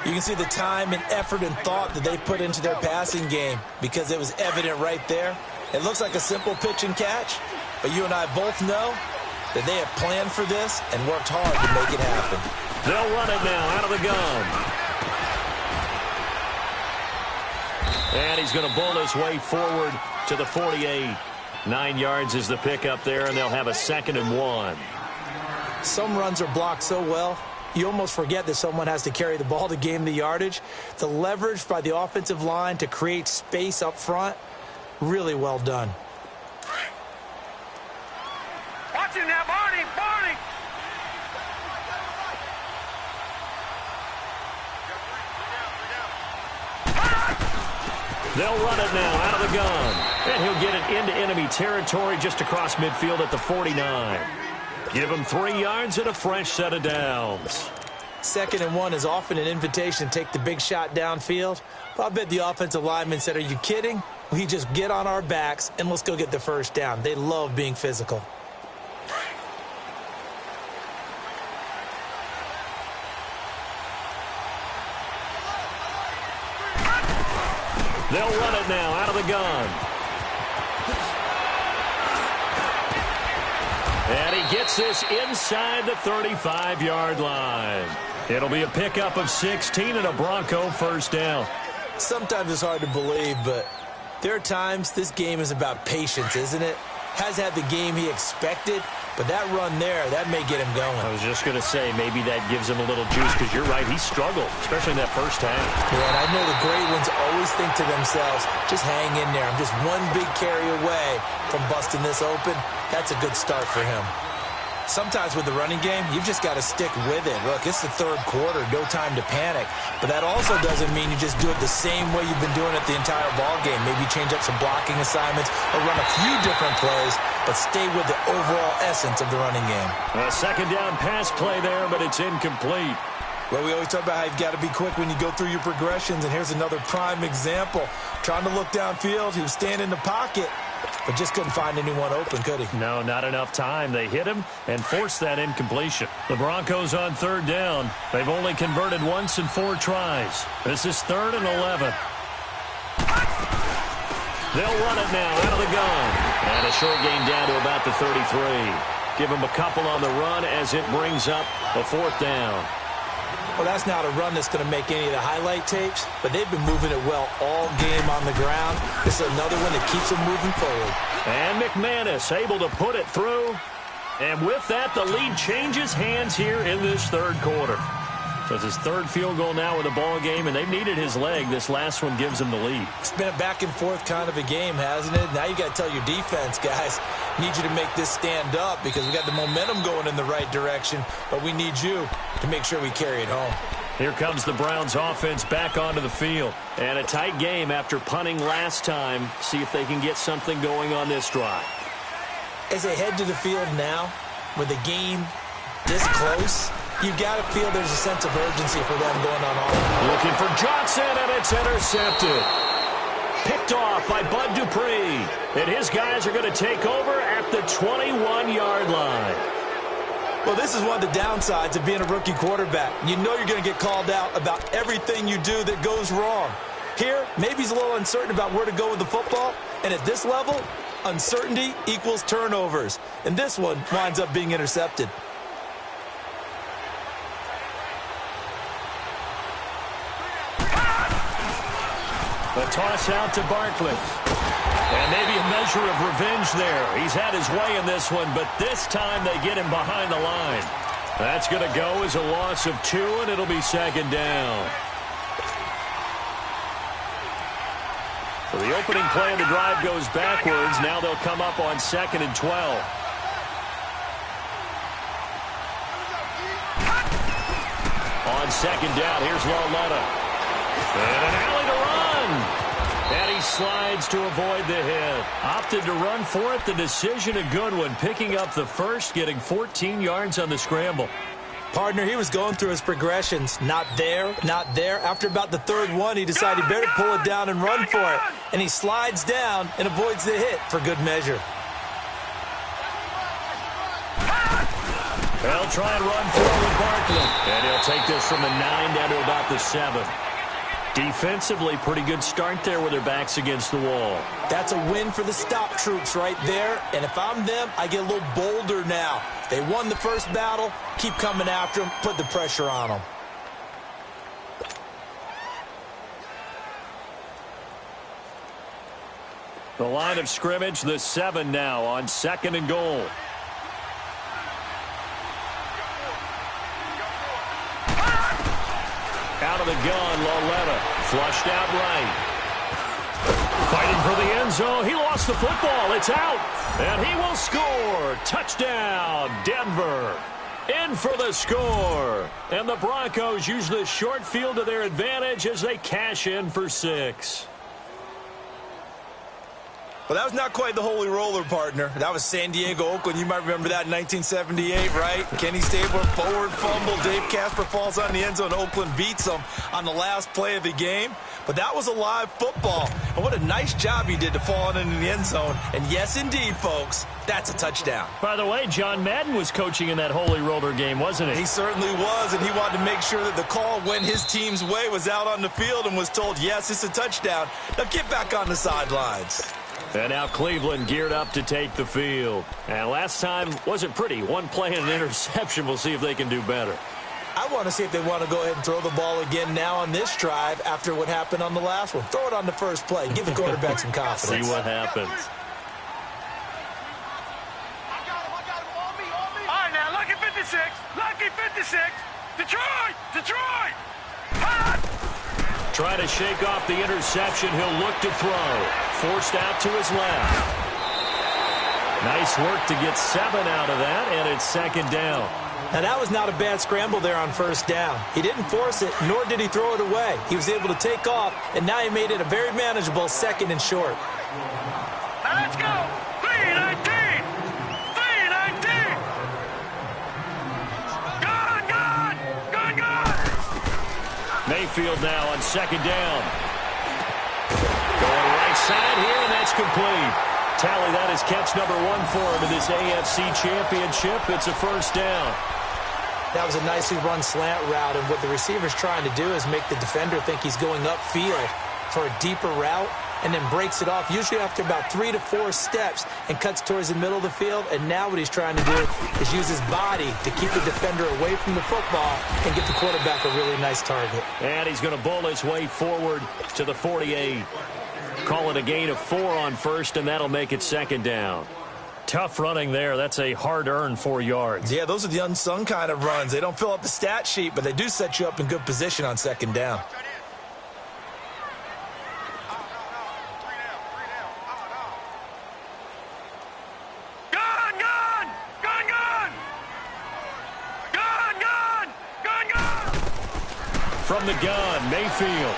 [SPEAKER 3] You can see the time and effort and thought that they put into their passing game because it was evident right there. It looks like a simple pitch and catch, but you and I both know that they have planned for this and worked hard to make it happen.
[SPEAKER 1] They'll run it now out of the gun. And he's going to bull his way forward to the 48. 9 yards is the pickup there, and they'll have a 2nd and 1.
[SPEAKER 3] Some runs are blocked so well, you almost forget that someone has to carry the ball to gain the yardage. The leverage by the offensive line to create space up front, really well done.
[SPEAKER 4] Watch him now, Barney. Barney.
[SPEAKER 1] They'll run it now out of the gun. And he'll get it into enemy territory just across midfield at the 49. Give him 3 yards and a fresh set of downs.
[SPEAKER 3] 2nd and 1 is often an invitation to take the big shot downfield. But I bet the offensive lineman said, are you kidding? We just get on our backs and let's go get the 1st down. They love being physical.
[SPEAKER 1] They'll run it now out of the gun. And he gets this inside the 35-yard line. It'll be a pickup of 16 and a Bronco 1st down.
[SPEAKER 3] Sometimes it's hard to believe, but there are times this game is about patience, isn't it? Has had the game he expected, but that run there, that may get him going.
[SPEAKER 1] I was just going to say, maybe that gives him a little juice, because you're right, he struggled, especially in that first half.
[SPEAKER 3] Yeah, and I know the great ones always think to themselves, just hang in there. I'm just one big carry away from busting this open. That's a good start for him. Sometimes with the running game, you've just got to stick with it. Look, it's the 3rd quarter, no time to panic. But that also doesn't mean you just do it the same way you've been doing it the entire ball game. Maybe change up some blocking assignments or run a few different plays, but stay with the overall essence of the running game.
[SPEAKER 1] A 2nd down pass play there, but it's incomplete.
[SPEAKER 3] Well, we always talk about how you've got to be quick when you go through your progressions, and here's another prime example. Trying to look downfield, he was standing in the pocket, but just couldn't find anyone open, could he?
[SPEAKER 5] No, not enough time. They hit him and forced that incompletion. The Broncos on third down. They've only converted once in 4 tries. This is 3rd and 11. They'll run it now out of the gun. And a short gain down to about the 33. Give them a couple on the run as it brings up a 4th down.
[SPEAKER 3] Well, that's not a run that's going to make any of the highlight tapes, but they've been moving it well all game on the ground. This is another one that keeps them moving forward.
[SPEAKER 1] And McManus able to put it through. And with that, the lead changes hands here in this 3rd quarter. So it's his 3rd field goal now in the ball game, and they've needed his leg. This last one gives him the lead.
[SPEAKER 3] It's been a back and forth kind of a game, hasn't it? Now you got to tell your defense, guys, need you to make this stand up because we got the momentum going in the right direction, but we need you to make sure we carry it home.
[SPEAKER 1] Here comes the Browns offense back onto the field. And a tight game after punting last time. See if they can get something going on this drive.
[SPEAKER 3] As they head to the field now, with the game this close, you've got to feel there's a sense of urgency for them going on offense.
[SPEAKER 1] Looking for Johnson, and it's intercepted. Picked off by Bud Dupree. And his guys are going to take over at the 21-yard line.
[SPEAKER 3] Well, this is one of the downsides of being a rookie quarterback. You know you're going to get called out about everything you do that goes wrong. Here, maybe he's a little uncertain about where to go with the football. And at this level, uncertainty equals turnovers. And this one winds up being intercepted.
[SPEAKER 1] The toss out to Barkley. And maybe a measure of revenge there. He's had his way in this one, but this time they get him behind the line. That's going to go as a loss of 2, and it'll be 2nd down. So the opening play of the drive goes backwards. Now they'll come up on 2nd and 12. On 2nd down, here's Lauletta. And an alley to run. And he slides to avoid the hit. Opted to run for it. The decision a good one. Picking up the first, getting 14 yards on the scramble.
[SPEAKER 3] Partner, he was going through his progressions. Not there, not there. After about the 3rd one, he decided better pull it down and run for it. And he slides down and avoids the hit for good measure.
[SPEAKER 1] They'll try and run forward Barkley. And he'll take this from the 9 down to about the 7. Defensively, pretty good start there with their backs against the wall.
[SPEAKER 3] That's a win for the stop troops right there. And if I'm them, I get a little bolder now. They won the first battle. Keep coming after them. Put the pressure on them.
[SPEAKER 1] The line of scrimmage, the 7 now on 2nd and goal. Out of the gun, Lauletta. Flushed out right. Fighting for the end zone. He lost the football. It's out. And he will score. Touchdown, Denver. In for the score. And the Broncos use this short field to their advantage as they cash in for 6.
[SPEAKER 3] Well, that was not quite the holy roller, partner. That was San Diego, Oakland. You might remember that in 1978, right? Kenny Stabler, forward fumble. Dave Casper falls on the end zone. Oakland beats them on the last play of the game. But that was a live football. And what a nice job he did to fall into the end zone. And yes, indeed, folks, that's a touchdown.
[SPEAKER 1] By the way, John Madden was coaching in that holy roller game, wasn't he?
[SPEAKER 3] He certainly was, and he wanted to make sure that the call went his team's way, was out on the field and was told, yes, it's a touchdown. Now get back on the sidelines.
[SPEAKER 1] And now Cleveland geared up to take the field. And last time wasn't pretty. One play and an interception. We'll see if they can do better.
[SPEAKER 3] I want to see if they want to go ahead and throw the ball again now on this drive after what happened on the last one. Throw it on the first play. Give the quarterback some confidence.
[SPEAKER 1] See what happens.
[SPEAKER 4] All right, now, lucky 56. Lucky 56. Detroit! Detroit!
[SPEAKER 1] Trying to shake off the interception. He'll look to throw. Forced out to his left. Nice work to get 7 out of that, and it's 2nd down.
[SPEAKER 3] Now, that was not a bad scramble there on 1st down. He didn't force it, nor did he throw it away. He was able to take off, and now he made it a very manageable 2nd and short.
[SPEAKER 4] Now let's go. 3-19. 3-19. Good, good. Good, good.
[SPEAKER 1] Mayfield now on second down. Going right side here, and that's complete. Tally, that is catch number 1 for him in this AFC Championship. It's a first down.
[SPEAKER 3] That was a nicely run slant route, and what the receiver's trying to do is make the defender think he's going upfield for a deeper route, and then breaks it off, usually after about 3 to 4 steps, and cuts towards the middle of the field. And now what he's trying to do is use his body to keep the defender away from the football and get the quarterback a really nice target.
[SPEAKER 1] And he's going to bowl his way forward to the 48. Call it a gain of 4 on first, and that'll make it second down.
[SPEAKER 5] Tough running there. That's a hard-earned 4 yards.
[SPEAKER 3] Yeah, those are the unsung kind of runs. They don't fill up the stat sheet, but they do set you up in good position on second down.
[SPEAKER 1] From the gun, Mayfield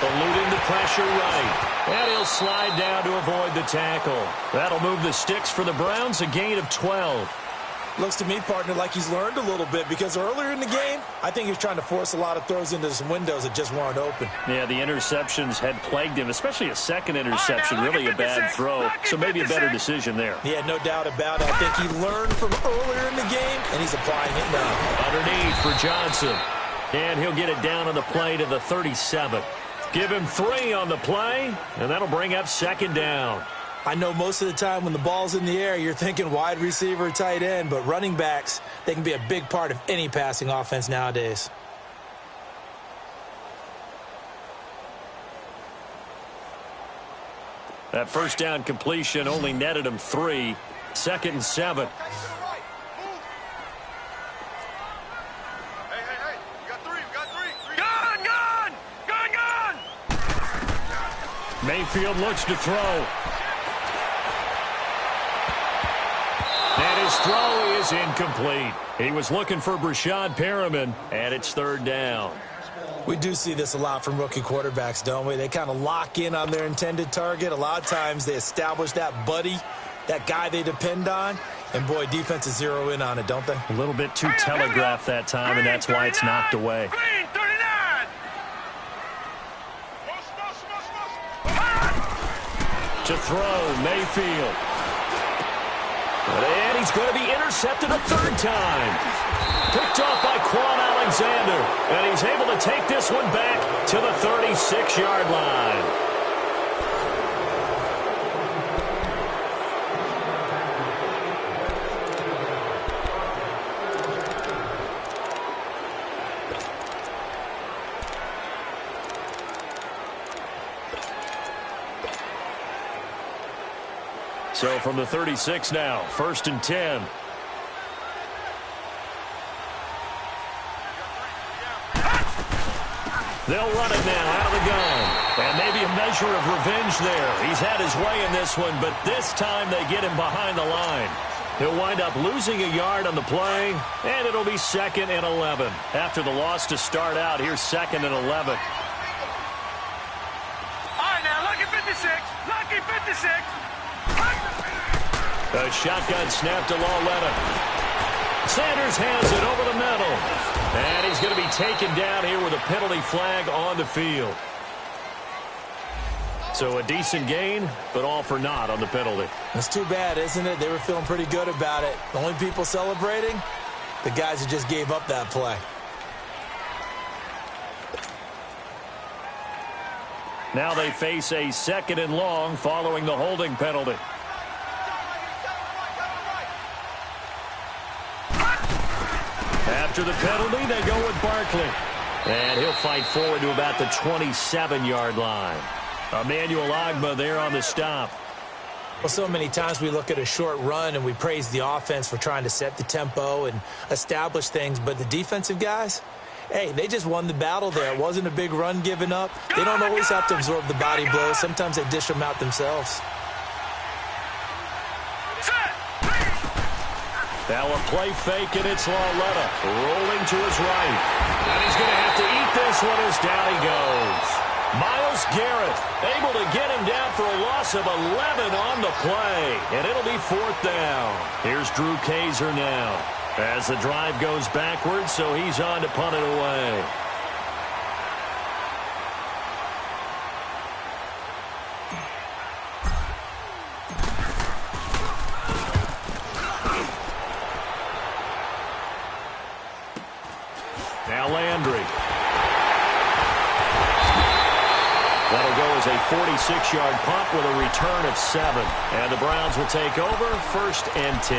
[SPEAKER 1] eluding the pressure right. And he'll slide down to avoid the tackle. That'll move the sticks for the Browns, a gain of 12.
[SPEAKER 3] Looks to me, partner, like he's learned a little bit, because earlier in the game, I think he was trying to force a lot of throws into some windows that just weren't open.
[SPEAKER 5] Yeah, the interceptions had plagued him, especially a second interception, really a bad throw. So maybe a better decision there.
[SPEAKER 3] Yeah, no doubt about it. I think he learned from earlier in the game, and he's applying it now.
[SPEAKER 1] Underneath for Johnson. And he'll get it down on the play to the 37. Give him 3 on the play, and that'll bring up second down.
[SPEAKER 3] I know most of the time when the ball's in the air, you're thinking wide receiver, tight end, but running backs, they can be a big part of any passing offense nowadays.
[SPEAKER 1] That first down completion only netted him 3. Second and 7. Mayfield looks to throw. And his throw is incomplete. He was looking for Brashad Perriman, and it's third down.
[SPEAKER 3] We do see this a lot from rookie quarterbacks, don't we? They kind of lock in on their intended target. A lot of times they establish that buddy, that guy they depend on, and boy, defenses zero in on it, don't they?
[SPEAKER 5] A little bit too telegraphed that time, and that's why it's knocked away.
[SPEAKER 1] To throw, Mayfield. And he's going to be intercepted a third time. Picked off by Quan Alexander. And he's able to take this one back to the 36-yard line. So from the 36 now, first and 10. They'll run it now out of the gun. And maybe a measure of revenge there. He's had his way in this one, but this time they get him behind the line. He'll wind up losing a yard on the play, and it'll be second and 11. After the loss to start out, here's second and 11.
[SPEAKER 4] All right, now, lucky 56. Lucky 56.
[SPEAKER 1] The shotgun snap to Lauletta. Sanders hands it over the middle. And he's going to be taken down here with a penalty flag on the field. So a decent gain, but all for naught on the penalty.
[SPEAKER 3] It's too bad, isn't it? They were feeling pretty good about it. The only people celebrating, the guys who just gave up that play.
[SPEAKER 1] Now they face a second and long following the holding penalty. After the penalty, they go with Barkley. And he'll fight forward to about the 27-yard line. Emmanuel Ogbah there on the stop.
[SPEAKER 3] Well, so many times we look at a short run and we praise the offense for trying to set the tempo and establish things, but the defensive guys, hey, they just won the battle there. It wasn't a big run given up. They don't always have to absorb the body blows. Sometimes they dish them out themselves.
[SPEAKER 1] Now a play fake, and it's Lauletta rolling to his right. And he's going to have to eat this one as down he goes. Myles Garrett able to get him down for a loss of 11 on the play. And it'll be fourth down. Here's Drew Kaiser now as the drive goes backwards, so he's on to punt it away. is a 46-yard punt with a return of 7. And the Browns will take over, 1st and 10.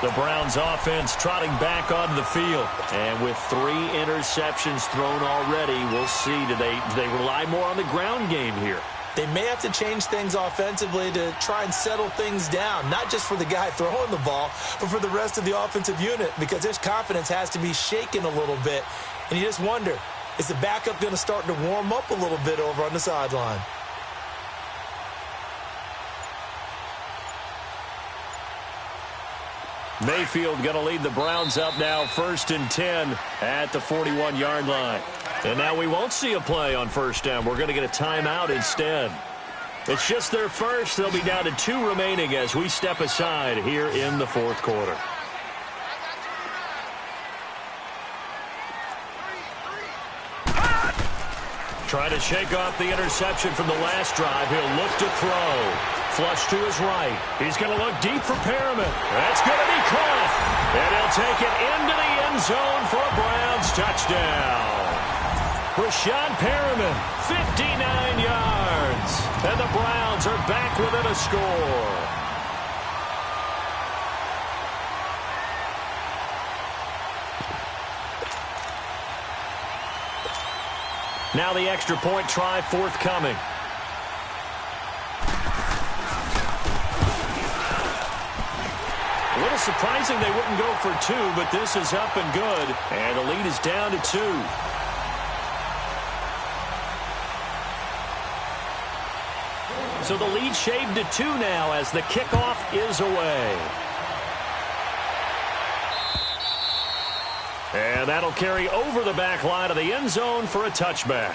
[SPEAKER 1] The Browns offense trotting back onto the field. And with 3 interceptions thrown already, we'll see, do they rely more on the ground game here?
[SPEAKER 3] They may have to change things offensively to try and settle things down, not just for the guy throwing the ball, but for the rest of the offensive unit, because his confidence has to be shaken a little bit. And you just wonder, is the backup going to start to warm up a little bit over on the sideline?
[SPEAKER 1] Mayfield going to lead the Browns up now, 1st and 10 at the 41-yard line. And now we won't see a play on 1st down. We're going to get a timeout instead. It's just their first. They'll be down to 2 remaining as we step aside here in the 4th quarter. Trying to shake off the interception from the last drive. He'll look to throw. Flush to his right. He's going to look deep for Perriman. That's going to be caught. And he'll take it into the end zone for a Browns touchdown. Rashad Perriman, 59 yards. And the Browns are back within a score. Now the extra point try forthcoming. A little surprising they wouldn't go for 2, but this is up and good. And the lead is down to 2. So the lead shaved to 2 now as the kickoff is away. And that'll carry over the back line of the end zone for a touchback.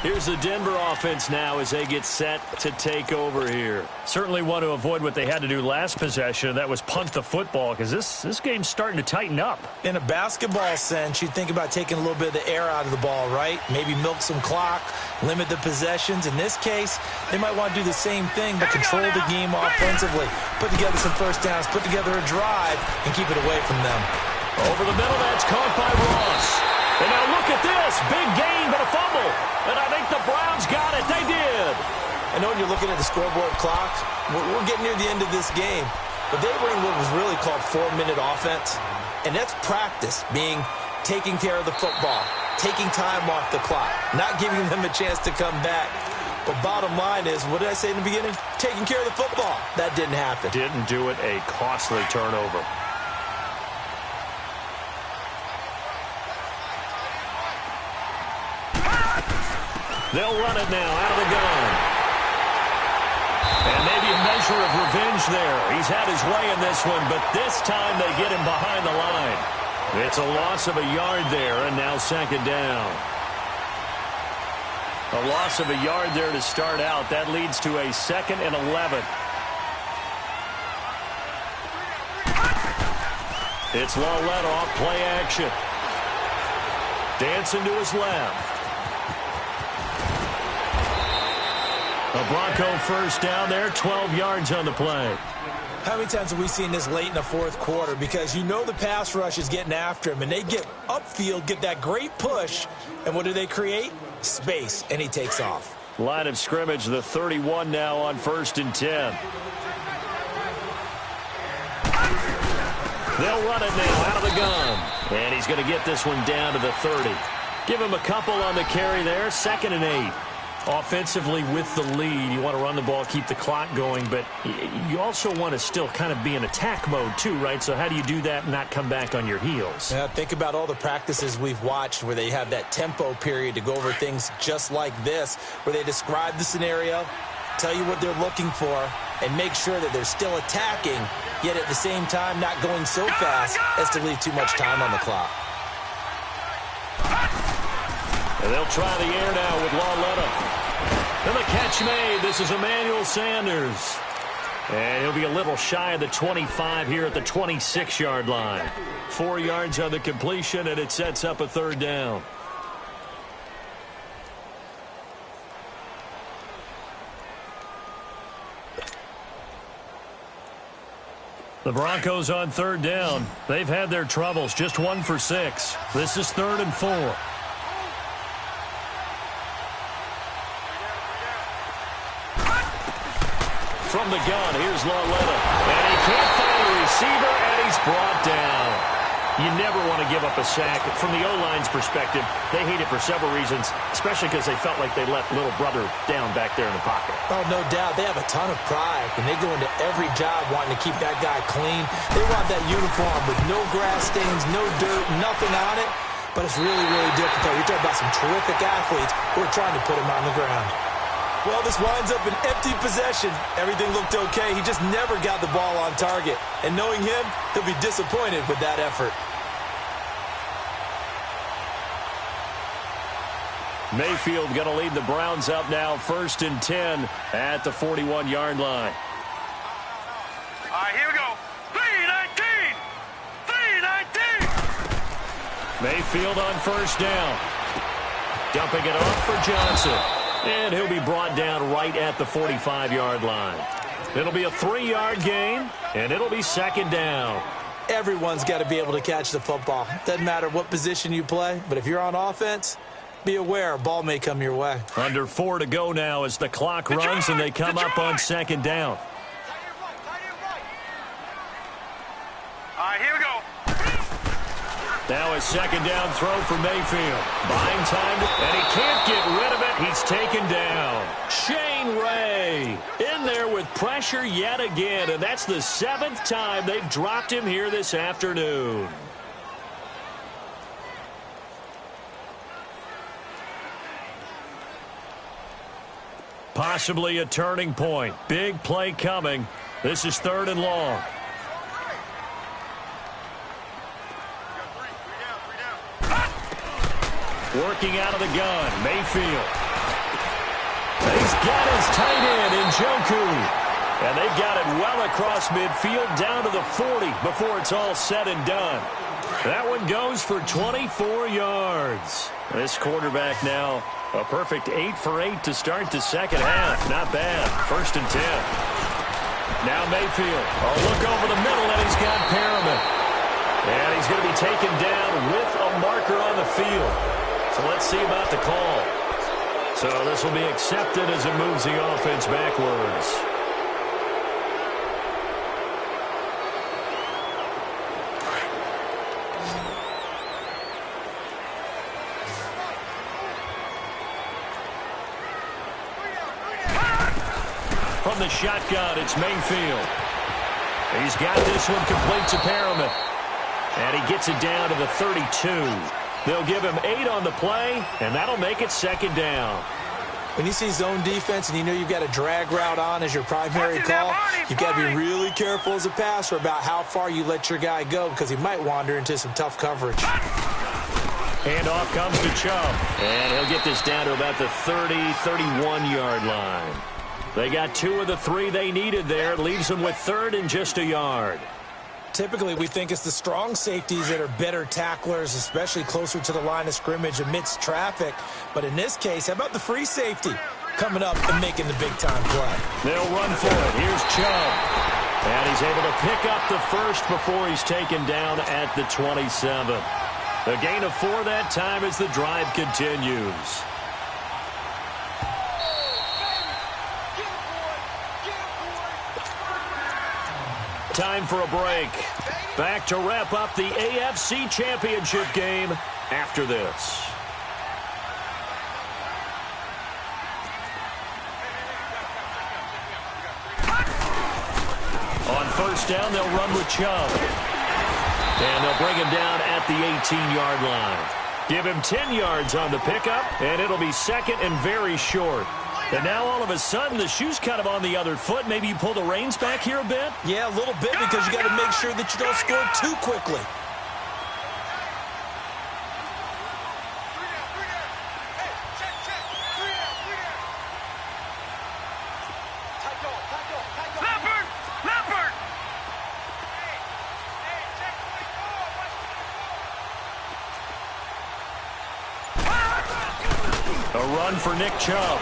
[SPEAKER 1] Here's the Denver offense now as they get set to take over here.
[SPEAKER 5] Certainly want to avoid what they had to do last possession. That was punt the football, because this game's starting to tighten up.
[SPEAKER 3] In a basketball sense, you think about taking a little bit of the air out of the ball, right? Maybe milk some clock, limit the possessions. In this case, they might want to do the same thing, but control the game offensively. Put together some first downs, put together a drive, and keep it away from them.
[SPEAKER 1] Over the middle, that's caught by Ross. And now look at this. Big gain, but a fumble. And I think the Browns got it. They did.
[SPEAKER 3] I know when you're looking at the scoreboard clock, we're getting near the end of this game. But they were in what was really called 4-minute offense. And that's practice, being taking care of the football, taking time off the clock, not giving them a chance to come back. But bottom line is, what did I say in the beginning? Taking care of the football. That didn't happen.
[SPEAKER 1] Didn't do it. A costly turnover. They'll run it now out of the gun. And maybe a measure of revenge there. He's had his way in this one, but this time they get him behind the line. It's a loss of a yard there, and now 2nd down. A loss of a yard there to start out. That leads to a 2nd and 11. It's Lawlett off play action. Dancing to his left. A Bronco first down there, 12 yards on the play.
[SPEAKER 3] How many times have we seen this late in the 4th quarter? Because you know the pass rush is getting after him, and they get upfield, get that great push, and what do they create? Space, and he takes off.
[SPEAKER 1] Line of scrimmage, the 31 now on 1st and 10. They'll run it now out of the gun. And he's going to get this one down to the 30. Give him a couple on the carry there, 2nd and 8. Offensively with the lead, you want to run the ball, keep the clock going, but you also want to still kind of be in attack mode too, right? So how do you do that and not come back on your heels?
[SPEAKER 3] Yeah, think about all the practices we've watched where they have that tempo period to go over things just like this, where they describe the scenario, tell you what they're looking for, and make sure that they're still attacking, yet at the same time not going so fast as to leave too much time on the clock.
[SPEAKER 1] And they'll try the air now with Lawlett. And the catch made. This is Emmanuel Sanders. And he'll be a little shy of the 25 here at the 26-yard line. 4 yards on the completion, and it sets up a 3rd down.
[SPEAKER 5] The Broncos on 3rd down. They've had their troubles. Just 1 for 6. This is 3rd and 4.
[SPEAKER 1] from the gun. Here's Lauletta. And he can't find a receiver, and he's brought down. You never want to give up a sack. From the O-line's perspective, they hate it for several reasons, especially because they felt like they let little brother down back there in the pocket.
[SPEAKER 3] Oh, no doubt. They have a ton of pride, and they go into every job wanting to keep that guy clean. They want that uniform with no grass stains, no dirt, nothing on it. But it's really, really difficult. You're talking about some terrific athletes who are trying to put him on the ground. Well, this winds up an empty possession. Everything looked okay. He just never got the ball on target. And knowing him, he'll be disappointed with that effort.
[SPEAKER 1] Mayfield going to lead the Browns up now, 1st and 10 at the 41-yard line.
[SPEAKER 4] All right, here we go. 3-19! 3-19!
[SPEAKER 1] Mayfield on 1st down. Dumping it off for Johnson. And he'll be brought down right at the 45-yard line. It'll be a 3-yard gain, and it'll be 2nd down.
[SPEAKER 3] Everyone's got to be able to catch the football. Doesn't matter what position you play, but if you're on offense, be aware a ball may come your way.
[SPEAKER 1] Under 4 to go now as the clock runs and they come up on 2nd down.
[SPEAKER 4] All right, here we go.
[SPEAKER 1] Now a 2nd down throw for Mayfield. Buying time, and he can't get rid of it. He's taken down. Shane Ray in there with pressure yet again, and that's the 7th time they've dropped him here this afternoon. Possibly a turning point. Big play coming. This is 3rd and long. Working out of the gun, Mayfield. He's got his tight end in Njoku. And they've got it well across midfield down to the 40 before it's all said and done. That one goes for 24 yards. This quarterback now a perfect 8 for 8 to start the 2nd half. Not bad. 1st and 10. Now Mayfield. A look over the middle, and he's got Perriman. And he's going to be taken down with a marker on the field. So let's see about the call. So this will be accepted as it moves the offense backwards. From the shotgun, it's Mayfield. He's got this one complete to Perriman. And he gets it down to the 32. They'll give him 8 on the play, and that'll make it 2nd down.
[SPEAKER 3] When you see zone defense and you know you've got a drag route on as your primary call, you've got to be really careful as a passer about how far you let your guy go because he might wander into some tough coverage.
[SPEAKER 1] Handoff comes to Chubb, and he'll get this down to about the 30, 31-yard line. They got 2 of the 3 they needed there. Leaves them with 3rd and just a yard.
[SPEAKER 3] Typically, we think it's the strong safeties that are better tacklers, especially closer to the line of scrimmage amidst traffic. But in this case, how about the free safety coming up and making the big-time play?
[SPEAKER 1] They'll run for it. Here's Chubb. And he's able to pick up the 1st before he's taken down at the 27. A gain of 4 that time as the drive continues. Time for a break. Back to wrap up the AFC Championship game after this. On 1st down, they'll run with Chubb. And they'll bring him down at the 18-yard line. Give him 10 yards on the pickup, and it'll be 2nd and very short. And now all of a sudden the shoe's kind of on the other foot. Maybe you pull the reins back here a bit?
[SPEAKER 3] Yeah, a little bit because you got to make sure that you don't score too quickly.
[SPEAKER 1] A run for Nick Chubb.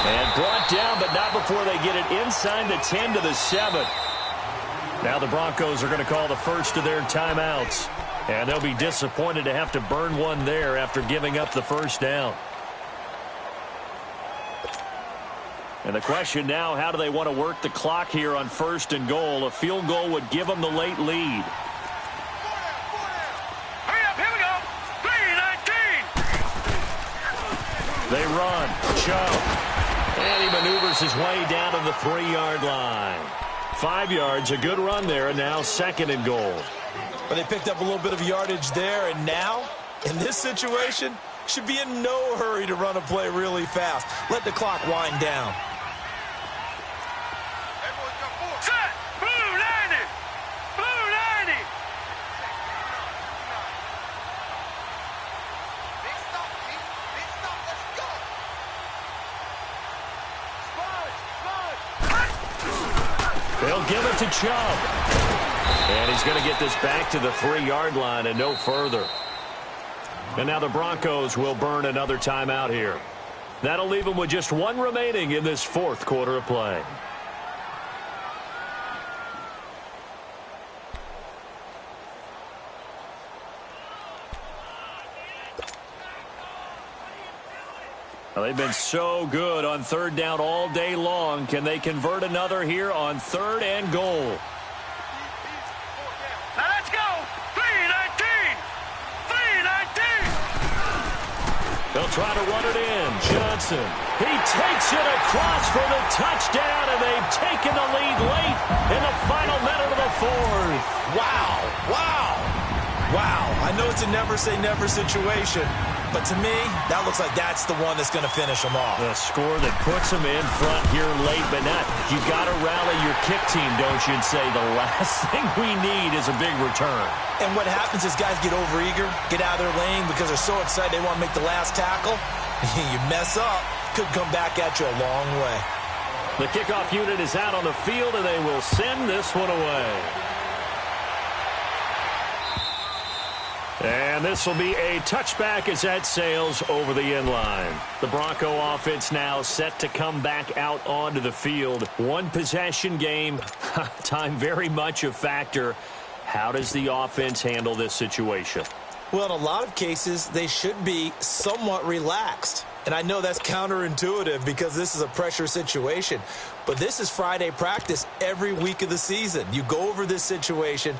[SPEAKER 1] And brought down, but not before they get it inside the 10 to the 7. Now the Broncos are going to call the first of their timeouts. And they'll be disappointed to have to burn one there after giving up the 1st down. And the question now, how do they want to work the clock here on 1st and goal? A field goal would give them the late lead.
[SPEAKER 4] Hurry up, here we go. 3-19.
[SPEAKER 1] They run. Chubb. And he maneuvers his way down to the 3-yard line. 5 yards, a good run there, and now 2nd and goal.
[SPEAKER 3] But they picked up a little bit of yardage there, and now, in this situation, should be in no hurry to run a play really fast. Let the clock wind down.
[SPEAKER 4] Set. Blue 90. Blue 90. Big stop, Pete. Big stop. Let's go. Sponge.
[SPEAKER 1] They'll give it to Chubb. And he's going to get this back to the 3-yard line and no further. And now the Broncos will burn another timeout here. That'll leave them with just 1 remaining in this 4th quarter of play. Well, they've been so good on 3rd down all day long. Can they convert another here on 3rd and goal?
[SPEAKER 4] Now let's go. 3-19. 3-19.
[SPEAKER 1] They'll try to run it in. Johnson. He takes it across for the touchdown, and they've taken the lead late in the final minute of the 4th.
[SPEAKER 3] Wow. Wow. Wow. I know it's a never-say-never situation, but to me, that looks like that's the one that's going to finish them off.
[SPEAKER 1] The score that puts them in front here late, but not. You've got to rally your kick team, don't you, and say the last thing we need is a big return.
[SPEAKER 3] And what happens is guys get overeager, get out of their lane because they're so excited they want to make the last tackle. You mess up, could come back at you a long way.
[SPEAKER 1] The kickoff unit is out on the field, and they will send this one away. And this will be a touchback as that sails over the end line. The Bronco offense now set to come back out onto the field. 1 possession game. Time very much a factor. How does the offense handle this situation?
[SPEAKER 3] Well, in a lot of cases, they should be somewhat relaxed. And I know that's counterintuitive because this is a pressure situation. But this is Friday practice every week of the season. You go over this situation,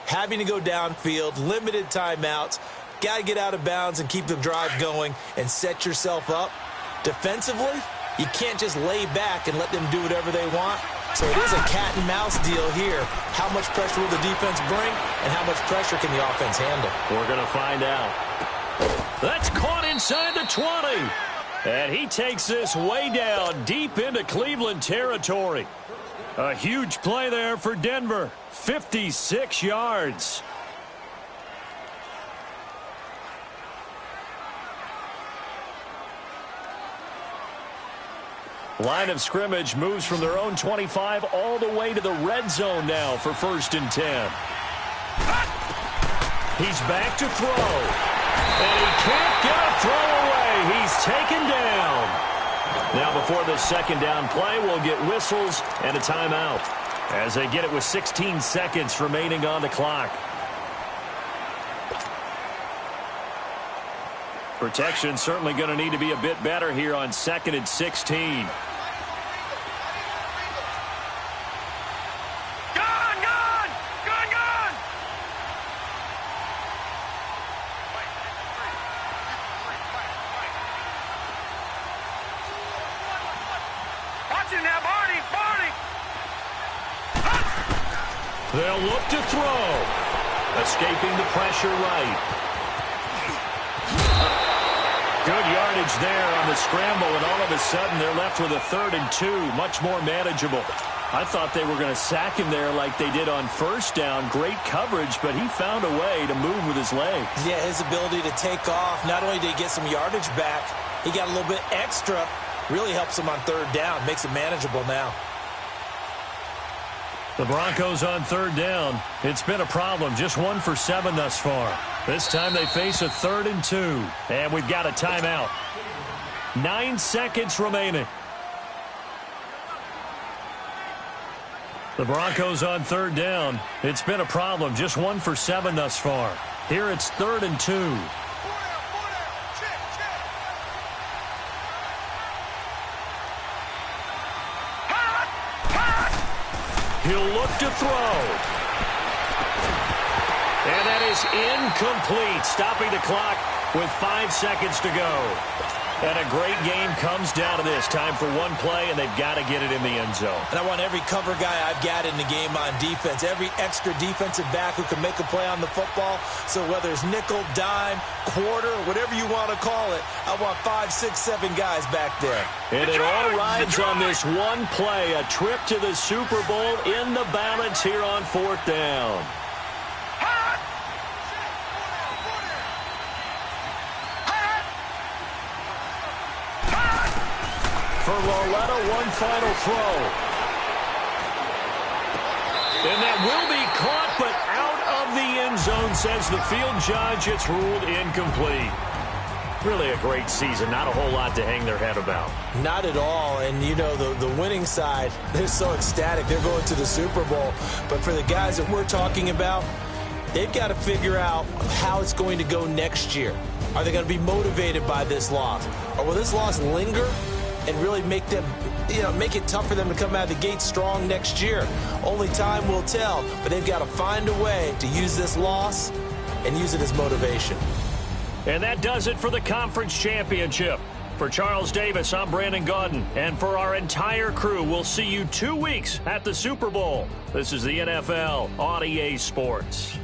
[SPEAKER 3] having to go downfield, limited timeouts, got to get out of bounds and keep the drive going and set yourself up. Defensively, you can't just lay back and let them do whatever they want. So it is a cat and mouse deal here. How much pressure will the defense bring and how much pressure can the offense handle?
[SPEAKER 1] We're going to find out. That's caught inside the 20. And he takes this way down deep into Cleveland territory. A huge play there for Denver. 56 yards. Line of scrimmage moves from their own 25 all the way to the red zone now for 1st and 10. He's back to throw. And he can't get a throw away. He's taken down. Now before this 2nd down play, we'll get whistles and a timeout as they get it with 16 seconds remaining on the clock. Protection certainly going to need to be a bit better here on 2nd and 16. They'll look to throw. Escaping the pressure right. Good yardage there on the scramble, and all of a sudden they're left with a 3rd and 2. Much more manageable. I thought they were going to sack him there like they did on 1st down. Great coverage, but he found a way to move with his legs.
[SPEAKER 3] Yeah, his ability to take off. Not only did he get some yardage back, he got a little bit extra. Really helps him on 3rd down. Makes it manageable now.
[SPEAKER 5] The Broncos on 3rd down. It's been a problem. Just 1 for 7 thus far. This time they face a 3rd and 2. And we've got a timeout. 9 seconds remaining. The Broncos on 3rd down. It's been a problem. Just 1 for 7 thus far. Here it's 3rd and 2.
[SPEAKER 1] He'll look to throw. And that is incomplete, stopping the clock with 5 seconds to go. And a great game comes down to this. Time for one play, and they've got to get it in the end zone.
[SPEAKER 3] And I want every cover guy I've got in the game on defense, every extra defensive back who can make a play on the football. So whether it's nickel, dime, quarter, whatever you want to call it, I want 5, 6, 7 guys back there.
[SPEAKER 1] And it all rides on this one play, a trip to the Super Bowl in the balance here on 4th down. For Loretta, one final throw. And that will be caught, but out of the end zone, says the field judge. It's ruled incomplete. Really a great season. Not a whole lot to hang their head about.
[SPEAKER 3] Not at all. And, you know, the winning side, they're so ecstatic. They're going to the Super Bowl. But for the guys that we're talking about, they've got to figure out how it's going to go next year. Are they going to be motivated by this loss? Or will this loss linger and really make them, make it tough for them to come out of the gate strong next year? Only time will tell, but they've got to find a way to use this loss and use it as motivation.
[SPEAKER 1] And that does it for the conference championship. For Charles Davis, I'm Brandon Gaudin. And for our entire crew, we'll see you 2 weeks at the Super Bowl. This is the NFL on EA Sports.